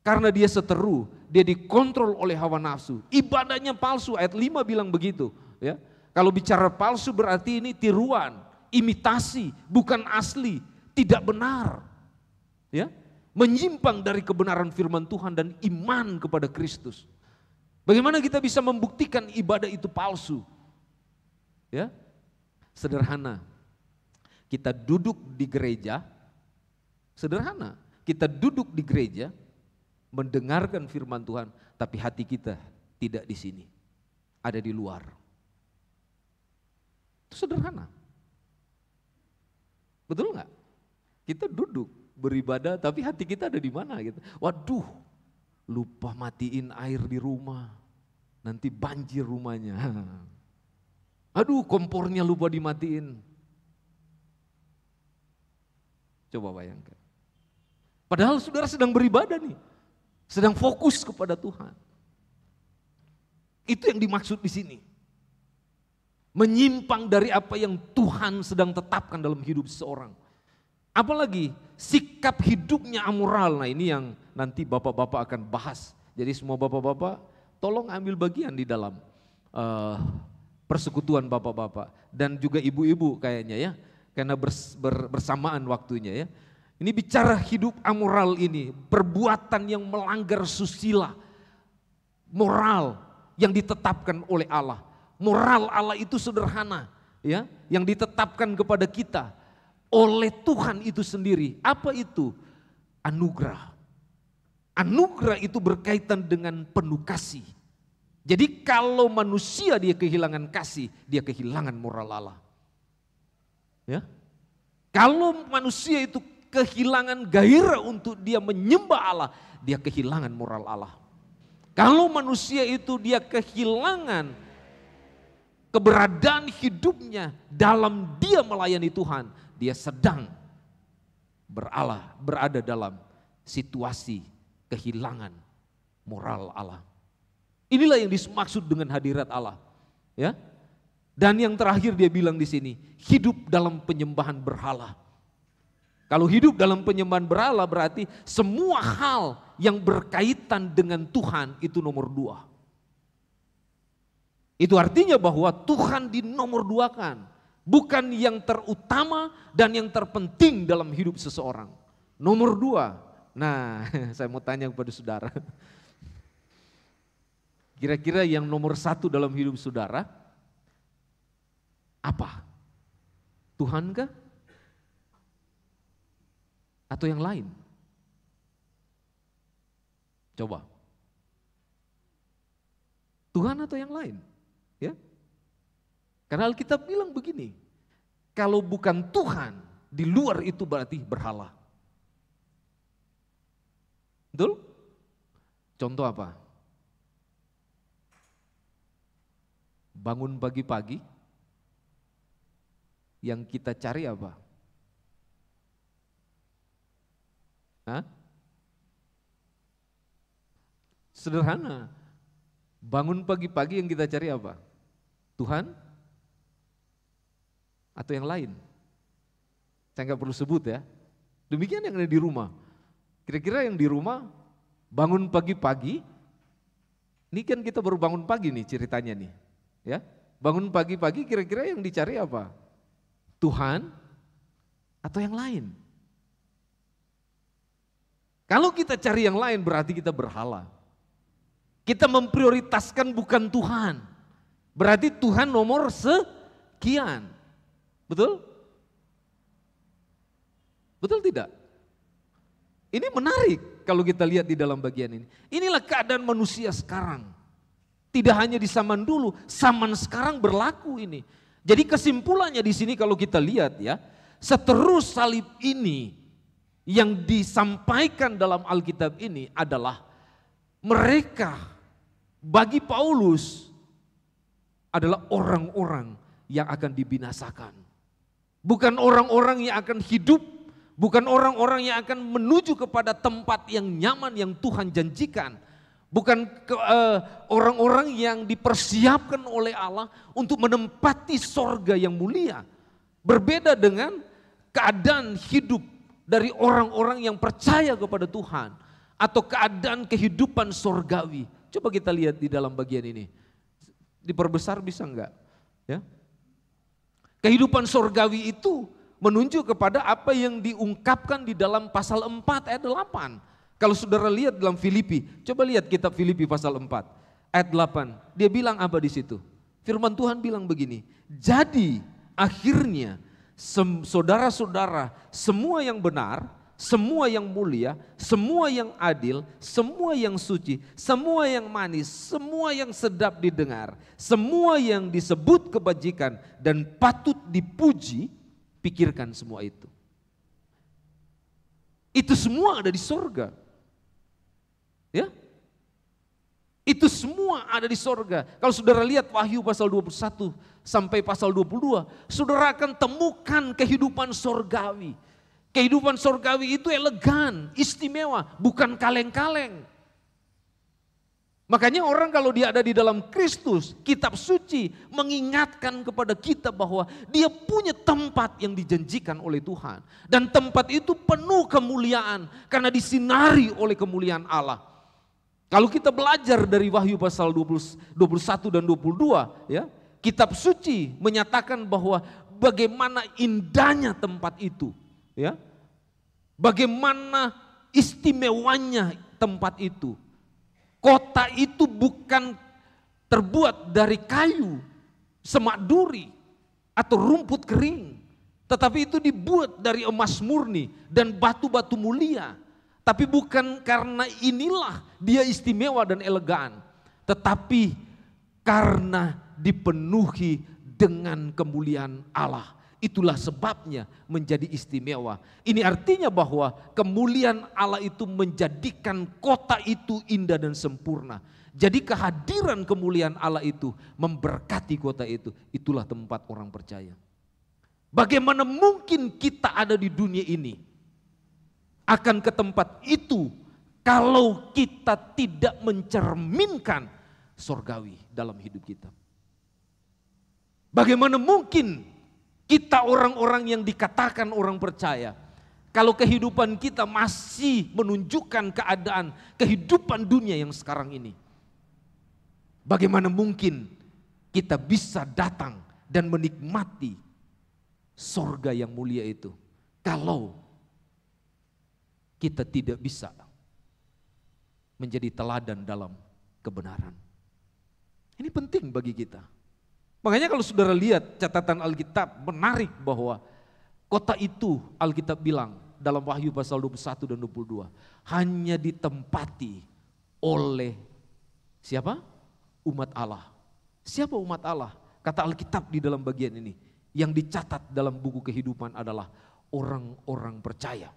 karena dia seteru, dia dikontrol oleh hawa nafsu. Ibadahnya palsu, ayat 5 bilang begitu. Ya. Kalau bicara palsu berarti ini tiruan, imitasi, bukan asli, tidak benar. Ya. Menyimpang dari kebenaran firman Tuhan dan iman kepada Kristus. Bagaimana kita bisa membuktikan ibadah itu palsu? Ya. Sederhana. Kita duduk di gereja, sederhana. Kita duduk di gereja, mendengarkan firman Tuhan, tapi hati kita tidak di sini, ada di luar. Itu sederhana. Betul nggak? Kita duduk beribadah, tapi hati kita ada di mana gitu. Waduh, lupa matiin air di rumah, nanti banjir rumahnya. Aduh, kompornya lupa dimatiin. Coba bayangkan. Padahal saudara sedang beribadah nih. Sedang fokus kepada Tuhan. Itu yang dimaksud di sini. Menyimpang dari apa yang Tuhan sedang tetapkan dalam hidup seseorang. Apalagi sikap hidupnya amoral. Nah ini yang nanti bapak-bapak akan bahas. Jadi semua bapak-bapak tolong ambil bagian di dalam persekutuan bapak-bapak. Dan juga ibu-ibu kayaknya ya. Karena bersamaan waktunya ya. Ini bicara hidup amoral ini, perbuatan yang melanggar susila, moral yang ditetapkan oleh Allah. Moral Allah itu sederhana, ya, yang ditetapkan kepada kita oleh Tuhan itu sendiri. Apa itu? Anugerah. Anugerah itu berkaitan dengan penuh kasih. Jadi kalau manusia dia kehilangan kasih, dia kehilangan moral Allah. Ya. Kalau manusia itu kehilangan gairah untuk dia menyembah Allah, dia kehilangan moral Allah. Kalau manusia itu dia kehilangan keberadaan hidupnya dalam dia melayani Tuhan, dia sedang berada dalam situasi kehilangan moral Allah. Inilah yang dimaksud dengan hadirat Allah, ya. Dan yang terakhir dia bilang di sini, hidup dalam penyembahan berhala. Kalau hidup dalam penyembahan berhala berarti semua hal yang berkaitan dengan Tuhan itu nomor 2. Itu artinya bahwa Tuhan dinomor 2-kan. Bukan yang terutama dan yang terpenting dalam hidup seseorang. Nomor 2. Nah saya mau tanya kepada saudara. Kira-kira yang nomor 1 dalam hidup saudara apa? Tuhan kah? Atau yang lain? Coba. Tuhan atau yang lain? Ya. Karena Alkitab bilang begini, kalau bukan Tuhan, di luar itu berarti berhala. Betul? Contoh apa? Bangun pagi-pagi, yang kita cari apa? Hah? Sederhana. Bangun pagi-pagi yang kita cari apa? Tuhan atau yang lain? Saya nggak perlu sebut ya. Demikian yang ada di rumah. Kira-kira yang di rumah bangun pagi-pagi Ini kan kita baru bangun pagi nih ceritanya nih. Ya, bangun pagi-pagi kira-kira yang dicari apa? Tuhan atau yang lain? Kalau kita cari yang lain berarti kita berhala. Kita memprioritaskan bukan Tuhan. Berarti Tuhan nomor sekian. Betul? Betul tidak? Ini menarik kalau kita lihat di dalam bagian ini. Inilah keadaan manusia sekarang. Tidak hanya di zaman dulu, zaman sekarang berlaku ini. Jadi kesimpulannya di sini kalau kita lihat ya, seterus salib ini yang disampaikan dalam Alkitab ini adalah mereka bagi Paulus adalah orang-orang yang akan dibinasakan. Bukan orang-orang yang akan hidup, bukan orang-orang yang akan menuju kepada tempat yang nyaman yang Tuhan janjikan. Bukan orang-orang yang dipersiapkan oleh Allah untuk menempati sorga yang mulia. Berbeda dengan keadaan hidup dari orang-orang yang percaya kepada Tuhan atau keadaan kehidupan sorgawi. Coba kita lihat di dalam bagian ini. Diperbesar bisa enggak? Ya. Kehidupan sorgawi itu menunjuk kepada apa yang diungkapkan di dalam pasal 4 ayat 8. Kalau saudara lihat dalam Filipi, coba lihat kitab Filipi pasal 4 ayat 8. Dia bilang apa di situ? Firman Tuhan bilang begini, jadi akhirnya saudara-saudara, semua yang benar, semua yang mulia, semua yang adil, semua yang suci, semua yang manis, semua yang sedap didengar, semua yang disebut kebajikan dan patut dipuji, pikirkan semua itu. Itu semua ada di sorga. Ya? Itu semua ada di sorga. Kalau saudara lihat Wahyu pasal 21 sampai pasal 22, saudara akan temukan kehidupan sorgawi. Kehidupan sorgawi itu elegan, istimewa, bukan kaleng-kaleng. Makanya orang kalau dia ada di dalam Kristus, kitab suci mengingatkan kepada kita bahwa dia punya tempat yang dijanjikan oleh Tuhan. Dan tempat itu penuh kemuliaan karena disinari oleh kemuliaan Allah. Kalau kita belajar dari Wahyu pasal 21 dan 22, ya, kitab suci menyatakan bahwa bagaimana indahnya tempat itu, ya. Bagaimana istimewanya tempat itu. Kota itu bukan terbuat dari kayu, semak duri, atau rumput kering. Tetapi itu dibuat dari emas murni dan batu-batu mulia. Tapi bukan karena inilah dia istimewa dan elegan. Tetapi karena dipenuhi dengan kemuliaan Allah. Itulah sebabnya menjadi istimewa. Ini artinya bahwa kemuliaan Allah itu menjadikan kota itu indah dan sempurna. Jadi kehadiran kemuliaan Allah itu memberkati kota itu. Itulah tempat orang percaya. Bagaimana mungkin kita ada di dunia ini akan ke tempat itu kalau kita tidak mencerminkan sorgawi dalam hidup kita? Bagaimana mungkin kita orang-orang yang dikatakan orang percaya, kalau kehidupan kita masih menunjukkan keadaan kehidupan dunia yang sekarang ini? Bagaimana mungkin kita bisa datang dan menikmati sorga yang mulia itu kalau kita tidak bisa menjadi teladan dalam kebenaran? Ini penting bagi kita. Makanya kalau saudara lihat catatan Alkitab menarik bahwa kota itu Alkitab bilang dalam Wahyu pasal 21 dan 22 hanya ditempati oleh siapa? Umat Allah. Siapa umat Allah? Kata Alkitab di dalam bagian ini yang dicatat dalam buku kehidupan adalah orang-orang percaya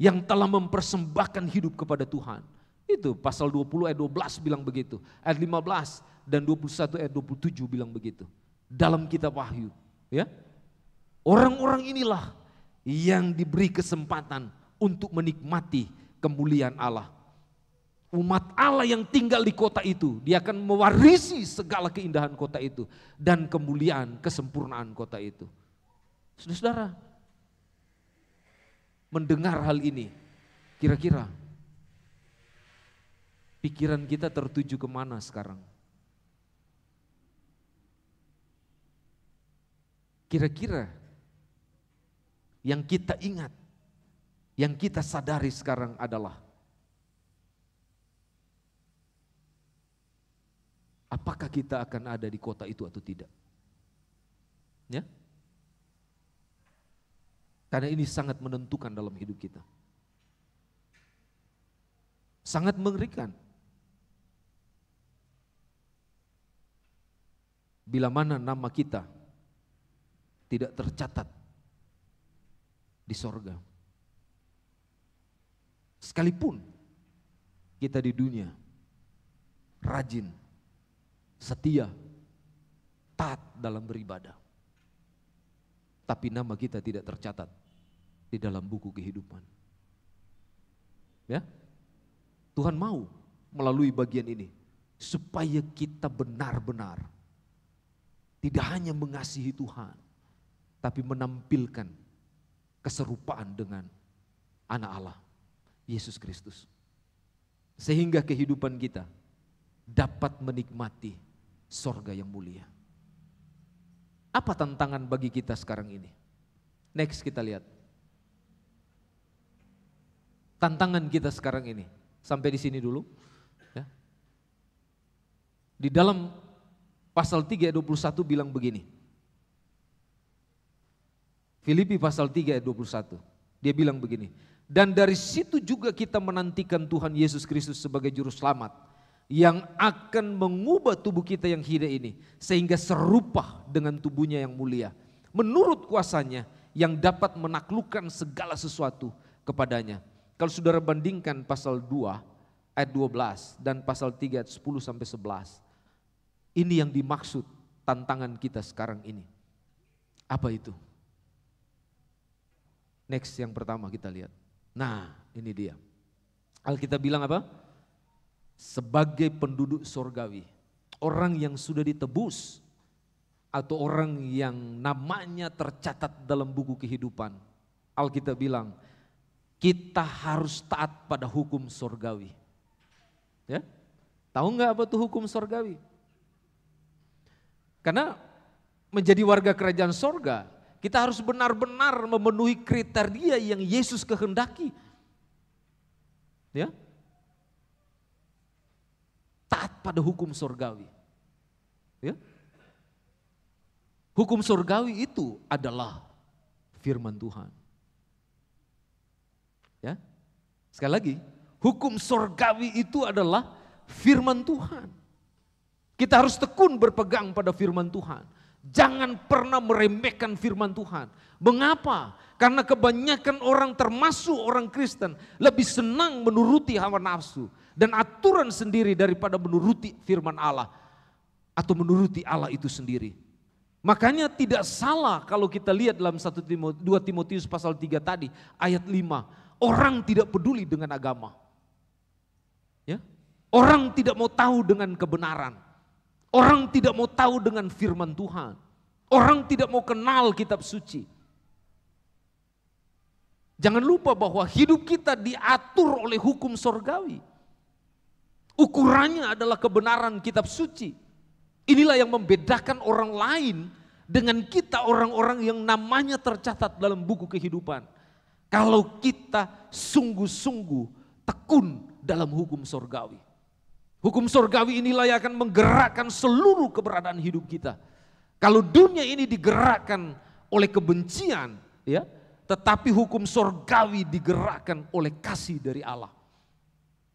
yang telah mempersembahkan hidup kepada Tuhan. Itu pasal 20 ayat 12 bilang begitu. Ayat 15 dan 21 ayat 27 bilang begitu. Dalam kitab Wahyu, ya. Orang-orang inilah yang diberi kesempatan untuk menikmati kemuliaan Allah. Umat Allah yang tinggal di kota itu, dia akan mewarisi segala keindahan kota itu dan kemuliaan, kesempurnaan kota itu. Saudara-saudara, mendengar hal ini, kira-kira Pikiran kita tertuju kemana sekarang? Kira-kira yang kita ingat, yang kita sadari sekarang adalah apakah kita akan ada di kota itu atau tidak? Ya? Karena ini sangat menentukan dalam hidup kita. Sangat mengerikan. Bila mana nama kita tidak tercatat di sorga. Sekalipun kita di dunia rajin, setia, taat dalam beribadah, tapi nama kita tidak tercatat di dalam buku kehidupan. Ya, Tuhan mau melalui bagian ini supaya kita benar-benar tidak hanya mengasihi Tuhan, tapi menampilkan keserupaan dengan anak Allah, Yesus Kristus. Sehingga kehidupan kita dapat menikmati sorga yang mulia. Apa tantangan bagi kita sekarang ini? Next kita lihat. Tantangan kita sekarang ini. Sampai di sini dulu. Ya. Di dalam pasal 3 ayat 21 bilang begini. Filipi pasal 3 ayat 21. Dia bilang begini. Dan dari situ juga kita menantikan Tuhan Yesus Kristus sebagai juru selamat yang akan mengubah tubuh kita yang hina ini sehingga serupa dengan tubuhnya yang mulia menurut kuasanya yang dapat menaklukkan segala sesuatu kepadanya. Kalau saudara bandingkan pasal 2 ayat 12 dan pasal 3 ayat 10 sampai 11, ini yang dimaksud tantangan kita sekarang ini. Apa itu? Next yang pertama kita lihat. Nah, ini dia. Alkitab bilang apa? Sebagai penduduk sorgawi, orang yang sudah ditebus atau orang yang namanya tercatat dalam buku kehidupan. Alkitab bilang, kita harus taat pada hukum sorgawi. Ya? Tahu nggak apa itu hukum sorgawi? Karena menjadi warga kerajaan sorga, kita harus benar-benar memenuhi kriteria yang Yesus kehendaki. Ya? Taat pada hukum sorgawi. Ya? Hukum sorgawi itu adalah firman Tuhan. Ya? Sekali lagi, hukum sorgawi itu adalah firman Tuhan. Kita harus tekun berpegang pada firman Tuhan. Jangan pernah meremehkan firman Tuhan. Mengapa? Karena kebanyakan orang termasuk orang Kristen lebih senang menuruti hawa nafsu dan aturan sendiri daripada menuruti firman Allah atau menuruti Allah itu sendiri. Makanya tidak salah kalau kita lihat dalam 2 Timotius pasal 3 tadi ayat 5. Orang tidak peduli dengan agama. Ya? Orang tidak mau tahu dengan kebenaran. Orang tidak mau tahu dengan firman Tuhan. Orang tidak mau kenal kitab suci. Jangan lupa bahwa hidup kita diatur oleh hukum sorgawi. Ukurannya adalah kebenaran kitab suci. Inilah yang membedakan orang lain dengan kita orang-orang yang namanya tercatat dalam buku kehidupan. Kalau kita sungguh-sungguh tekun dalam hukum sorgawi. Hukum sorgawi inilah yang akan menggerakkan seluruh keberadaan hidup kita. Kalau dunia ini digerakkan oleh kebencian, ya, tetapi hukum sorgawi digerakkan oleh kasih dari Allah.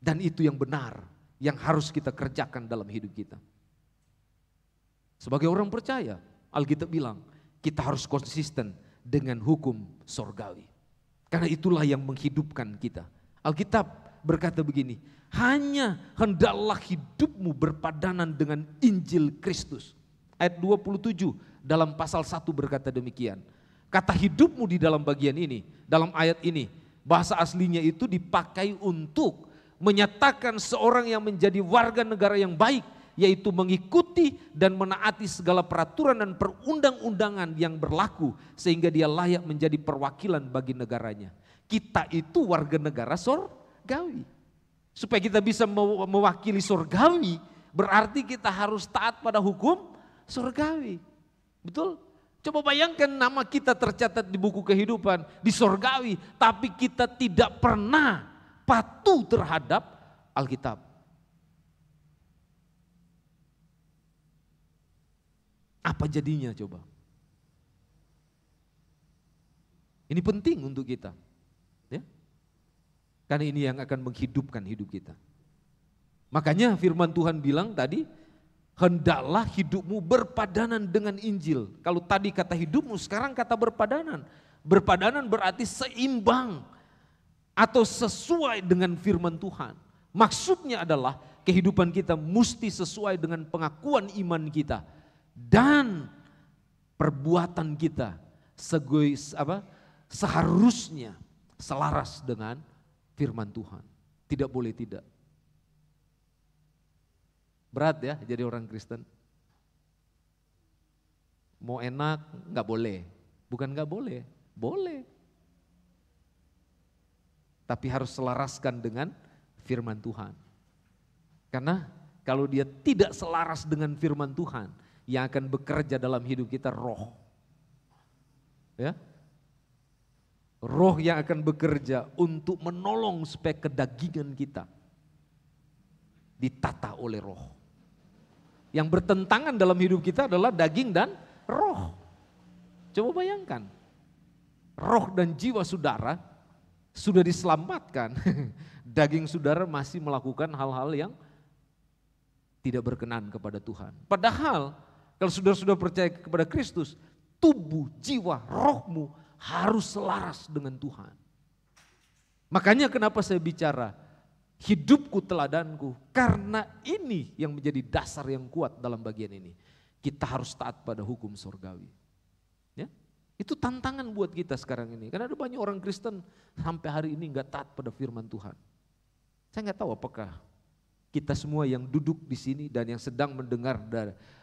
Dan itu yang benar, yang harus kita kerjakan dalam hidup kita. Sebagai orang percaya, Alkitab bilang kita harus konsisten dengan hukum sorgawi. Karena itulah yang menghidupkan kita. Alkitab berkata begini, hanya hendaklah hidupmu berpadanan dengan Injil Kristus. Ayat 27 dalam pasal 1 berkata demikian. Kata hidupmu di dalam bagian ini, dalam ayat ini, bahasa aslinya itu dipakai untuk menyatakan seorang yang menjadi warga negara yang baik, yaitu mengikuti dan menaati segala peraturan dan perundang-undangan yang berlaku sehingga dia layak menjadi perwakilan bagi negaranya. Kita itu warga negara sorgawi. Supaya kita bisa mewakili surgawi, berarti kita harus taat pada hukum surgawi. Betul? Coba bayangkan nama kita tercatat di buku kehidupan, di surgawi, tapi kita tidak pernah patuh terhadap Alkitab. Apa jadinya coba? Ini penting untuk kita. Ya? Karena ini yang akan menghidupkan hidup kita. Makanya firman Tuhan bilang tadi, hendaklah hidupmu berpadanan dengan Injil. Kalau tadi kata hidupmu, sekarang kata berpadanan. Berpadanan berarti seimbang atau sesuai dengan firman Tuhan. Maksudnya adalah kehidupan kita mesti sesuai dengan pengakuan iman kita dan perbuatan kita seharusnya selaras dengan firman Tuhan. Tidak boleh tidak. Berat ya jadi orang Kristen. Mau enak nggak boleh. Bukan nggak boleh, boleh. Tapi harus selaraskan dengan firman Tuhan. Karena kalau dia tidak selaras dengan firman Tuhan, yang akan bekerja dalam hidup kita roh. Ya. Roh yang akan bekerja untuk menolong supaya kedagingan kita ditata oleh roh. Yang bertentangan dalam hidup kita adalah daging dan roh. Coba bayangkan, roh dan jiwa saudara sudah diselamatkan, daging saudara masih melakukan hal-hal yang tidak berkenan kepada Tuhan. Padahal kalau saudara percaya kepada Kristus, tubuh, jiwa, rohmu harus selaras dengan Tuhan. Makanya kenapa saya bicara hidupku teladanku, karena ini yang menjadi dasar yang kuat dalam bagian ini. Kita harus taat pada hukum surgawi. Ya? Itu tantangan buat kita sekarang ini. Karena ada banyak orang Kristen sampai hari ini nggak taat pada firman Tuhan. Saya nggak tahu apakah kita semua yang duduk di sini dan yang sedang mendengar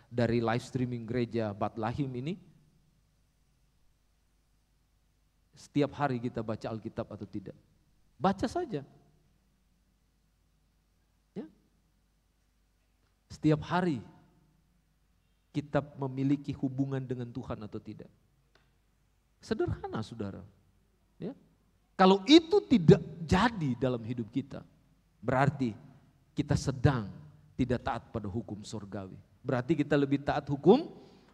dari live streaming gereja Bethlehem ini, setiap hari kita baca Alkitab atau tidak. Baca saja. Ya. Setiap hari kita memiliki hubungan dengan Tuhan atau tidak. Sederhana saudara. Ya. Kalau itu tidak jadi dalam hidup kita, berarti kita sedang tidak taat pada hukum surgawi. Berarti kita lebih taat hukum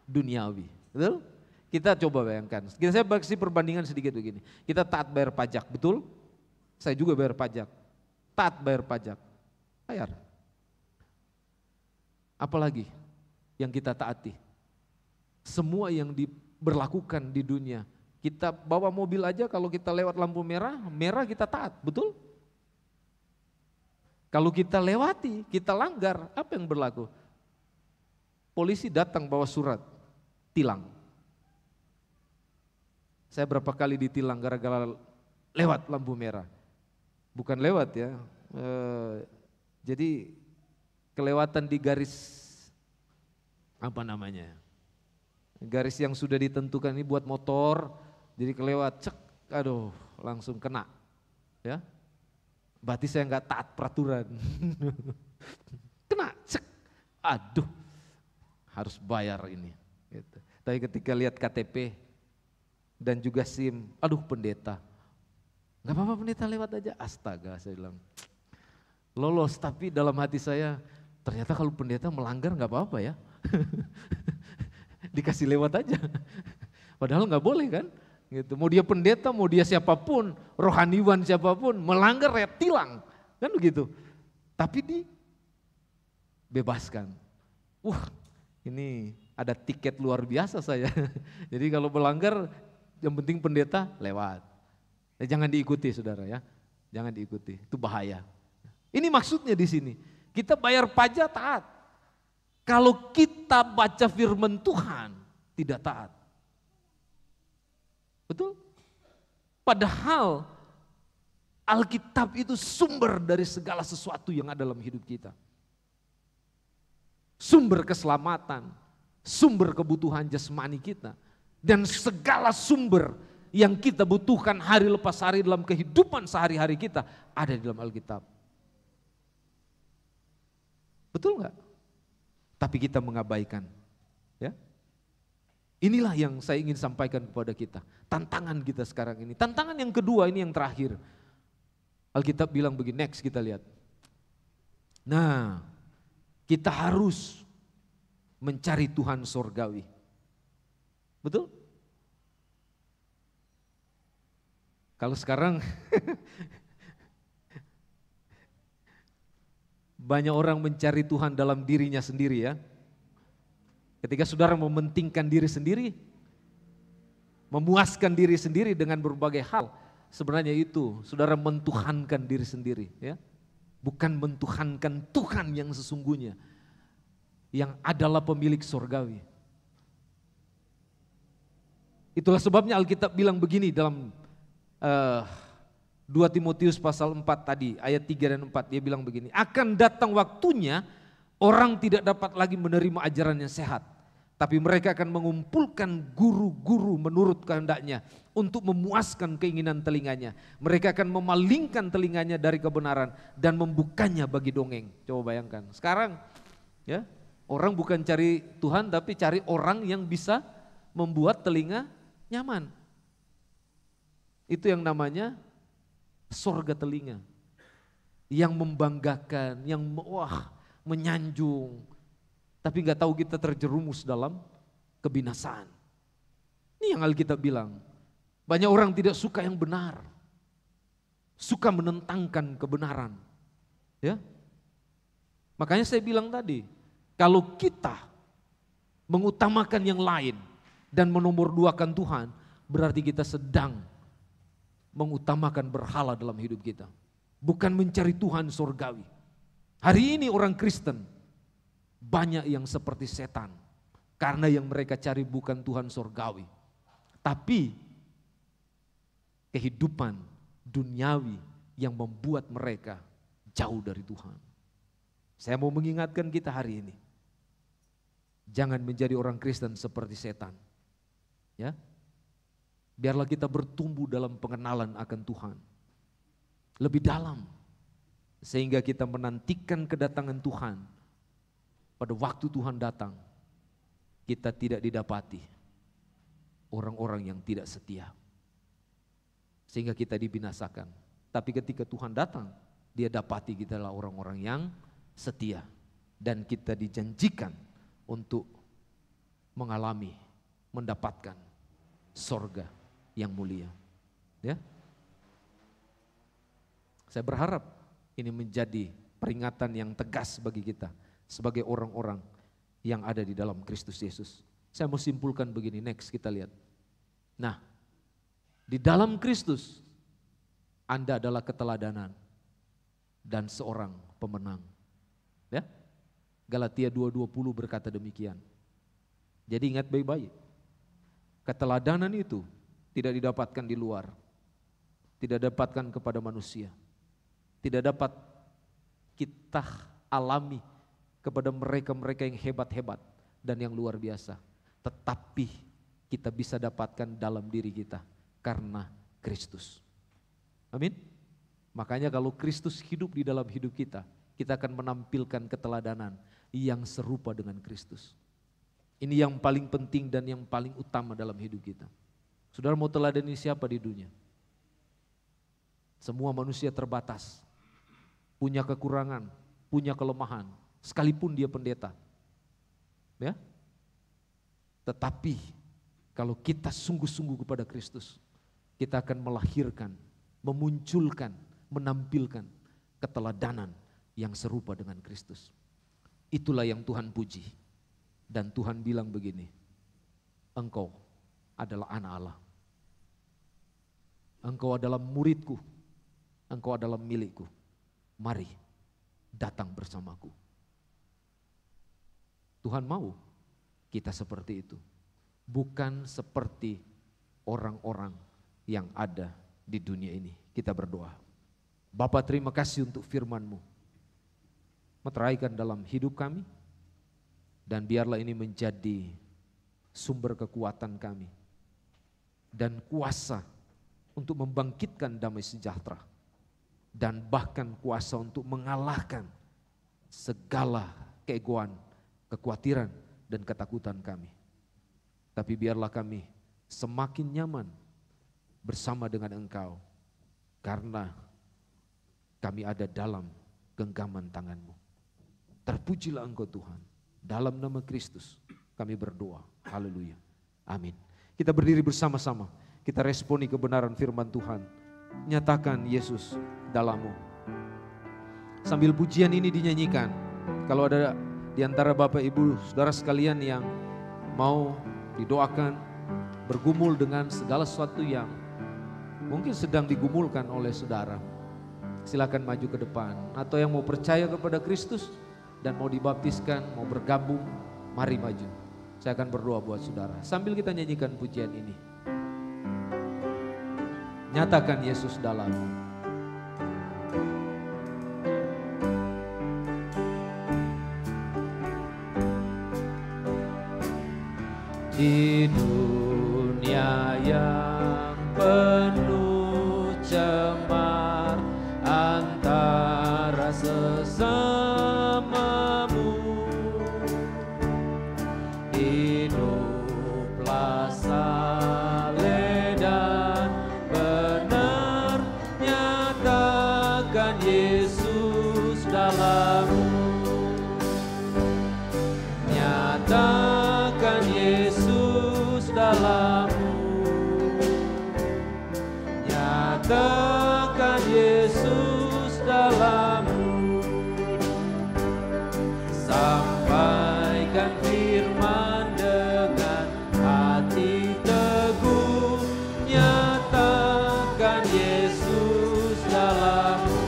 duniawi. Betul? Kita coba bayangkan, saya kasih perbandingan sedikit begini. Kita taat bayar pajak, betul? Saya juga bayar pajak. Taat bayar pajak, bayar. Apalagi yang kita taati? Semua yang diberlakukan di dunia. Kita bawa mobil aja kalau kita lewat lampu merah, merah kita taat, betul? Kalau kita lewati, kita langgar, apa yang berlaku? Polisi datang bawa surat, tilang. Saya berapa kali ditilang gara-gara lewat lampu merah. Bukan lewat ya, jadi kelewatan di garis, apa namanya, garis yang sudah ditentukan ini buat motor, jadi kelewat, cek, aduh langsung kena. Ya, berarti saya nggak taat peraturan. Kena, cek, aduh harus bayar ini. Gitu. Tapi ketika lihat KTP, dan juga SIM, aduh pendeta, gak apa-apa pendeta lewat aja, astaga saya bilang, lolos, tapi dalam hati saya, ternyata kalau pendeta melanggar gak apa-apa ya, dikasih lewat aja, padahal gak boleh kan, gitu. Mau dia pendeta, mau dia siapapun, rohaniwan siapapun, melanggar ya tilang, kan begitu, tapi dibebaskan, wah ini ada tiket luar biasa saya, jadi kalau melanggar, yang penting pendeta lewat. Jangan diikuti saudara ya, jangan diikuti, itu bahaya. Ini maksudnya di sini, kita bayar pajak taat. Kalau kita baca firman Tuhan tidak taat. Betul? Padahal Alkitab itu sumber dari segala sesuatu yang ada dalam hidup kita. Sumber keselamatan, sumber kebutuhan jasmani kita. Dan segala sumber yang kita butuhkan hari lepas hari dalam kehidupan sehari-hari kita ada di dalam Alkitab. Betul nggak? Tapi kita mengabaikan. Ya. Inilah yang saya ingin sampaikan kepada kita. Tantangan kita sekarang ini. Tantangan yang kedua ini yang terakhir. Alkitab bilang begini, next kita lihat. Nah, kita harus mencari Tuhan sorgawi. Betul? Kalau sekarang banyak orang mencari Tuhan dalam dirinya sendiri ya. Ketika saudara mementingkan diri sendiri, memuaskan diri sendiri dengan berbagai hal, sebenarnya itu saudara mentuhankan diri sendiri ya. Bukan mentuhankan Tuhan yang sesungguhnya, yang adalah pemilik sorgawi. Itulah sebabnya Alkitab bilang begini dalam 2 Timotius pasal 4 tadi, ayat 3 dan 4, dia bilang begini, akan datang waktunya orang tidak dapat lagi menerima ajaran yang sehat, tapi mereka akan mengumpulkan guru-guru menurut kehendaknya untuk memuaskan keinginan telinganya. Mereka akan memalingkan telinganya dari kebenaran dan membukanya bagi dongeng. Coba bayangkan, sekarang ya orang bukan cari Tuhan tapi cari orang yang bisa membuat telinga nyaman. Itu yang namanya sorga telinga, yang membanggakan, yang menyanjung, tapi nggak tahu kita terjerumus dalam kebinasaan. Ini yang Alkitab bilang. Banyak orang tidak suka yang benar, suka menentangkan kebenaran. Ya, makanya saya bilang tadi, kalau kita mengutamakan yang lain dan menomorduakan Tuhan, berarti kita sedang mengutamakan berhala dalam hidup kita. Bukan mencari Tuhan surgawi. Hari ini orang Kristen banyak yang seperti setan. Karena yang mereka cari bukan Tuhan surgawi. Tapi kehidupan duniawi yang membuat mereka jauh dari Tuhan. Saya mau mengingatkan kita hari ini. Jangan menjadi orang Kristen seperti setan. Ya. Biarlah kita bertumbuh dalam pengenalan akan Tuhan. Lebih dalam. Sehingga kita menantikan kedatangan Tuhan. Pada waktu Tuhan datang, kita tidak didapati orang-orang yang tidak setia. Sehingga kita dibinasakan. Tapi ketika Tuhan datang, dia dapati kita adalah orang-orang yang setia. Dan kita dijanjikan untuk mengalami, mendapatkan sorga yang mulia. Ya. Saya berharap ini menjadi peringatan yang tegas bagi kita sebagai orang-orang yang ada di dalam Kristus Yesus. Saya mau simpulkan begini, next kita lihat. Nah, di dalam Kristus Anda adalah keteladanan dan seorang pemenang. Ya. Galatia 2:20 berkata demikian. Jadi ingat baik-baik. Keteladanan itu tidak didapatkan di luar. Tidak didapatkan kepada manusia. Tidak dapat kita alami kepada mereka-mereka yang hebat-hebat dan yang luar biasa. Tetapi kita bisa dapatkan dalam diri kita karena Kristus. Amin. Makanya kalau Kristus hidup di dalam hidup kita akan menampilkan keteladanan yang serupa dengan Kristus. Ini yang paling penting dan yang paling utama dalam hidup kita. Saudara mau teladani siapa di dunia? Semua manusia terbatas, punya kekurangan, punya kelemahan, sekalipun dia pendeta. Ya. Tetapi kalau kita sungguh-sungguh kepada Kristus, kita akan melahirkan, memunculkan, menampilkan keteladanan yang serupa dengan Kristus. Itulah yang Tuhan puji. Dan Tuhan bilang begini, engkau adalah anak Allah. Engkau adalah muridku, engkau adalah milikku. Mari datang bersamaku. Tuhan mau kita seperti itu. Bukan seperti orang-orang yang ada di dunia ini. Kita berdoa. Bapa, terima kasih untuk firman-Mu. Meteraikan dalam hidup kami. Dan biarlah ini menjadi sumber kekuatan kami. Dan kuasa untuk membangkitkan damai sejahtera. Dan bahkan kuasa untuk mengalahkan segala keegoan, kekhawatiran, dan ketakutan kami. Tapi biarlah kami semakin nyaman bersama dengan Engkau, karena kami ada dalam genggaman tangan-Mu. Terpujilah Engkau Tuhan. Dalam nama Kristus kami berdoa. Haleluya. Amin. Kita berdiri bersama-sama. Kita responi kebenaran firman Tuhan. Nyatakan Yesus dalam-Mu. Sambil pujian ini dinyanyikan, kalau ada di antara Bapak Ibu Saudara sekalian yang mau didoakan, bergumul dengan segala sesuatu yang mungkin sedang digumulkan oleh saudara, silakan maju ke depan. Atau yang mau percaya kepada Kristus dan mau dibaptiskan, mau bergabung, mari maju. Saya akan berdoa buat saudara sambil kita nyanyikan pujian ini. Nyatakan Yesus dalam-Mu. Di dunia yang penuh cemar antara sesamamu, hiduplah saleh dan benar, nyatakan Yesus dalam-Mu. Nyatakan Yesus dalam-Mu. Nyatakan Yesus dalam-Mu. Sampaikan firman dengan hati teguh. Nyatakan Yesus dalam-Mu.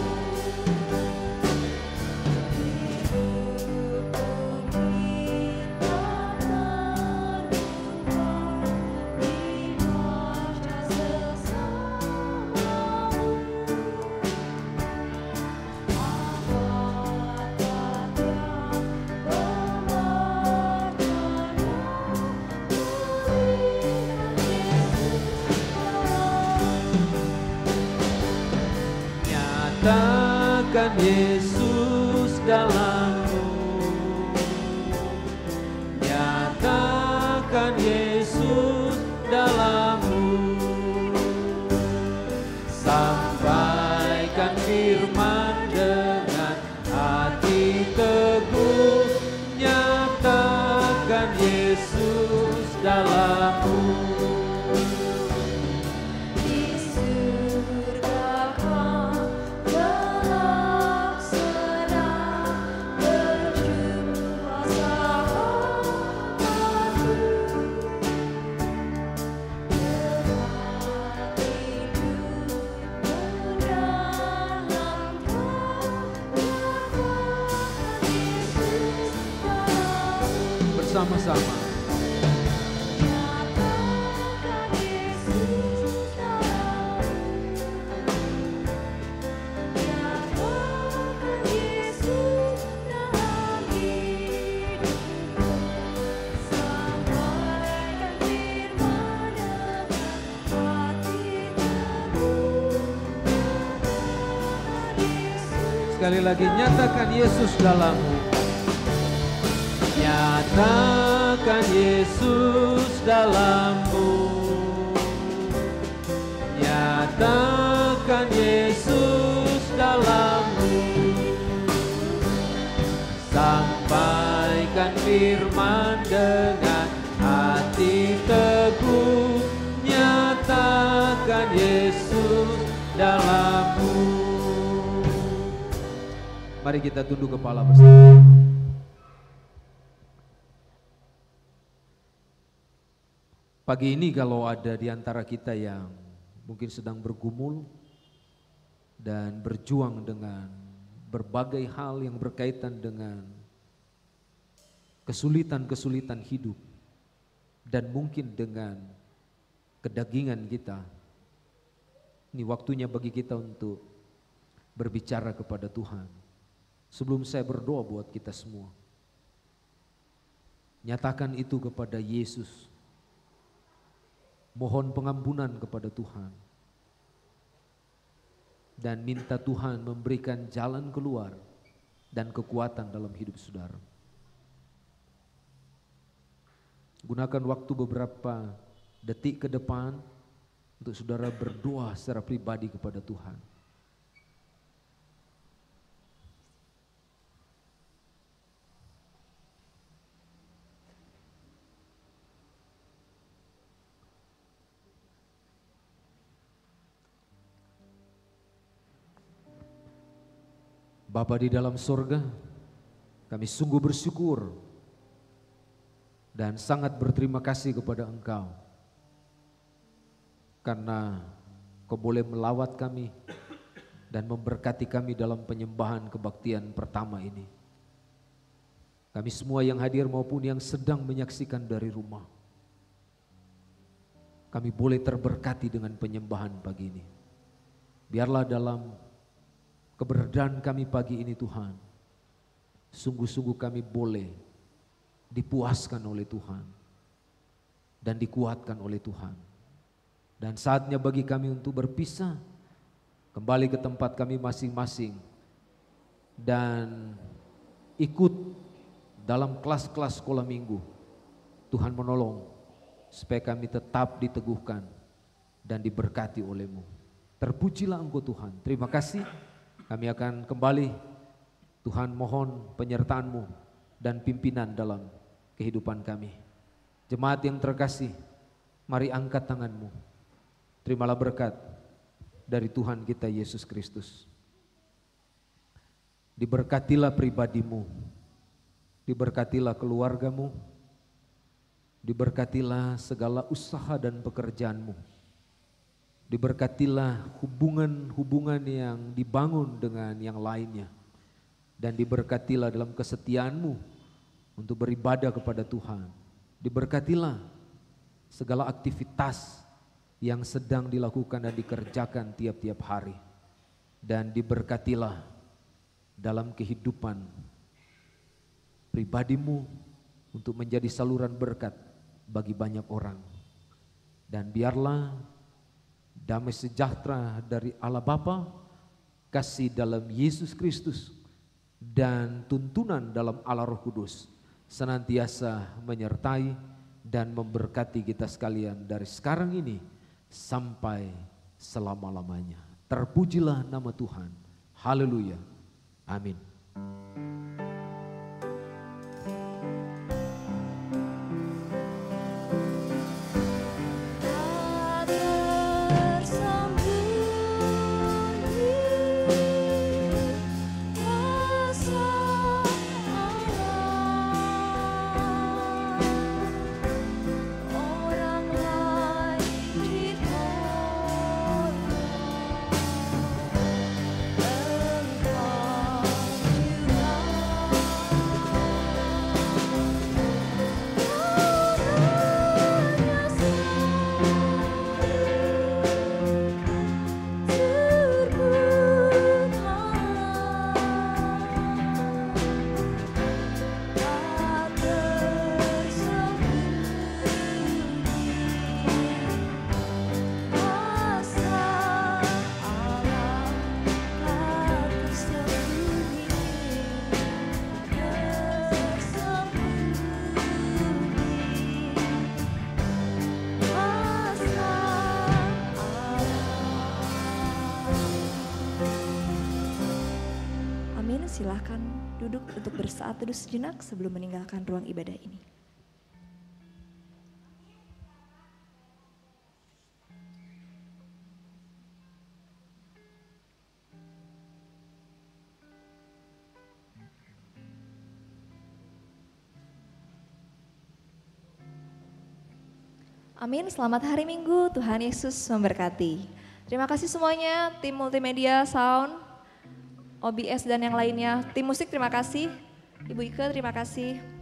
Nyatakan Yesus dalam-Mu. Nyatakan Yesus dalam-Mu. Sampaikan firman dengan hati teguh. Nyatakan Yesus dalam-Mu. Bersama-sama. Nyatakan Yesus dalam-Mu. Nyatakan Yesus dalam hidupku. Sampaikan firman dengan hati teguh. Nyatakan Yesus. Sekali lagi, nyatakan Yesus dalam-Mu. Nyatakan Yesus dalam-Mu. Nyatakan Yesus dalam-Mu. Sampaikan firman dengan hati teguh. Nyatakan Yesus dalam-Mu. Mari kita tunduk kepala bersama. Pagi ini kalau ada di antara kita yang mungkin sedang bergumul dan berjuang dengan berbagai hal yang berkaitan dengan kesulitan-kesulitan hidup dan mungkin dengan kedagingan kita, ini waktunya bagi kita untuk berbicara kepada Tuhan. Sebelum saya berdoa buat kita semua, nyatakan itu kepada Yesus. Mohon pengampunan kepada Tuhan dan minta Tuhan memberikan jalan keluar dan kekuatan dalam hidup saudara. Gunakan waktu beberapa detik ke depan untuk saudara berdoa secara pribadi kepada Tuhan. Bapa di dalam surga, kami sungguh bersyukur dan sangat berterima kasih kepada Engkau karena Kau boleh melawat kami dan memberkati kami dalam penyembahan kebaktian pertama ini. Kami semua yang hadir maupun yang sedang menyaksikan dari rumah, kami boleh terberkati dengan penyembahan pagi ini. Biarlah dalam keberadaan kami pagi ini Tuhan, sungguh-sungguh kami boleh dipuaskan oleh Tuhan dan dikuatkan oleh Tuhan. Dan saatnya bagi kami untuk berpisah kembali ke tempat kami masing-masing dan ikut dalam kelas-kelas sekolah minggu. Tuhan menolong supaya kami tetap diteguhkan dan diberkati oleh-Mu. Terpujilah Engkau Tuhan. Terima kasih. Kami akan kembali, Tuhan mohon penyertaan-Mu dan pimpinan dalam kehidupan kami. Jemaat yang terkasih, mari angkat tangan-Mu. Terimalah berkat dari Tuhan kita Yesus Kristus. Diberkatilah pribadi-Mu, diberkatilah keluarga-Mu, diberkatilah segala usaha dan pekerjaan-Mu. Diberkatilah hubungan-hubungan yang dibangun dengan yang lainnya. Dan diberkatilah dalam kesetiaan-Mu untuk beribadah kepada Tuhan. Diberkatilah segala aktivitas yang sedang dilakukan dan dikerjakan tiap-tiap hari. Dan diberkatilah dalam kehidupan pribadi-Mu untuk menjadi saluran berkat bagi banyak orang. Dan biarlah damai sejahtera dari Allah Bapa, kasih dalam Yesus Kristus, dan tuntunan dalam Allah Roh Kudus senantiasa menyertai dan memberkati kita sekalian dari sekarang ini sampai selama-lamanya. Terpujilah nama Tuhan. Haleluya. Amin. Silahkan duduk untuk bersaat teduh sejenak sebelum meninggalkan ruang ibadah ini. Amin, selamat hari Minggu, Tuhan Yesus memberkati. Terima kasih semuanya, tim multimedia, sound, OBS dan yang lainnya. Tim musik terima kasih, Ibu Ike terima kasih.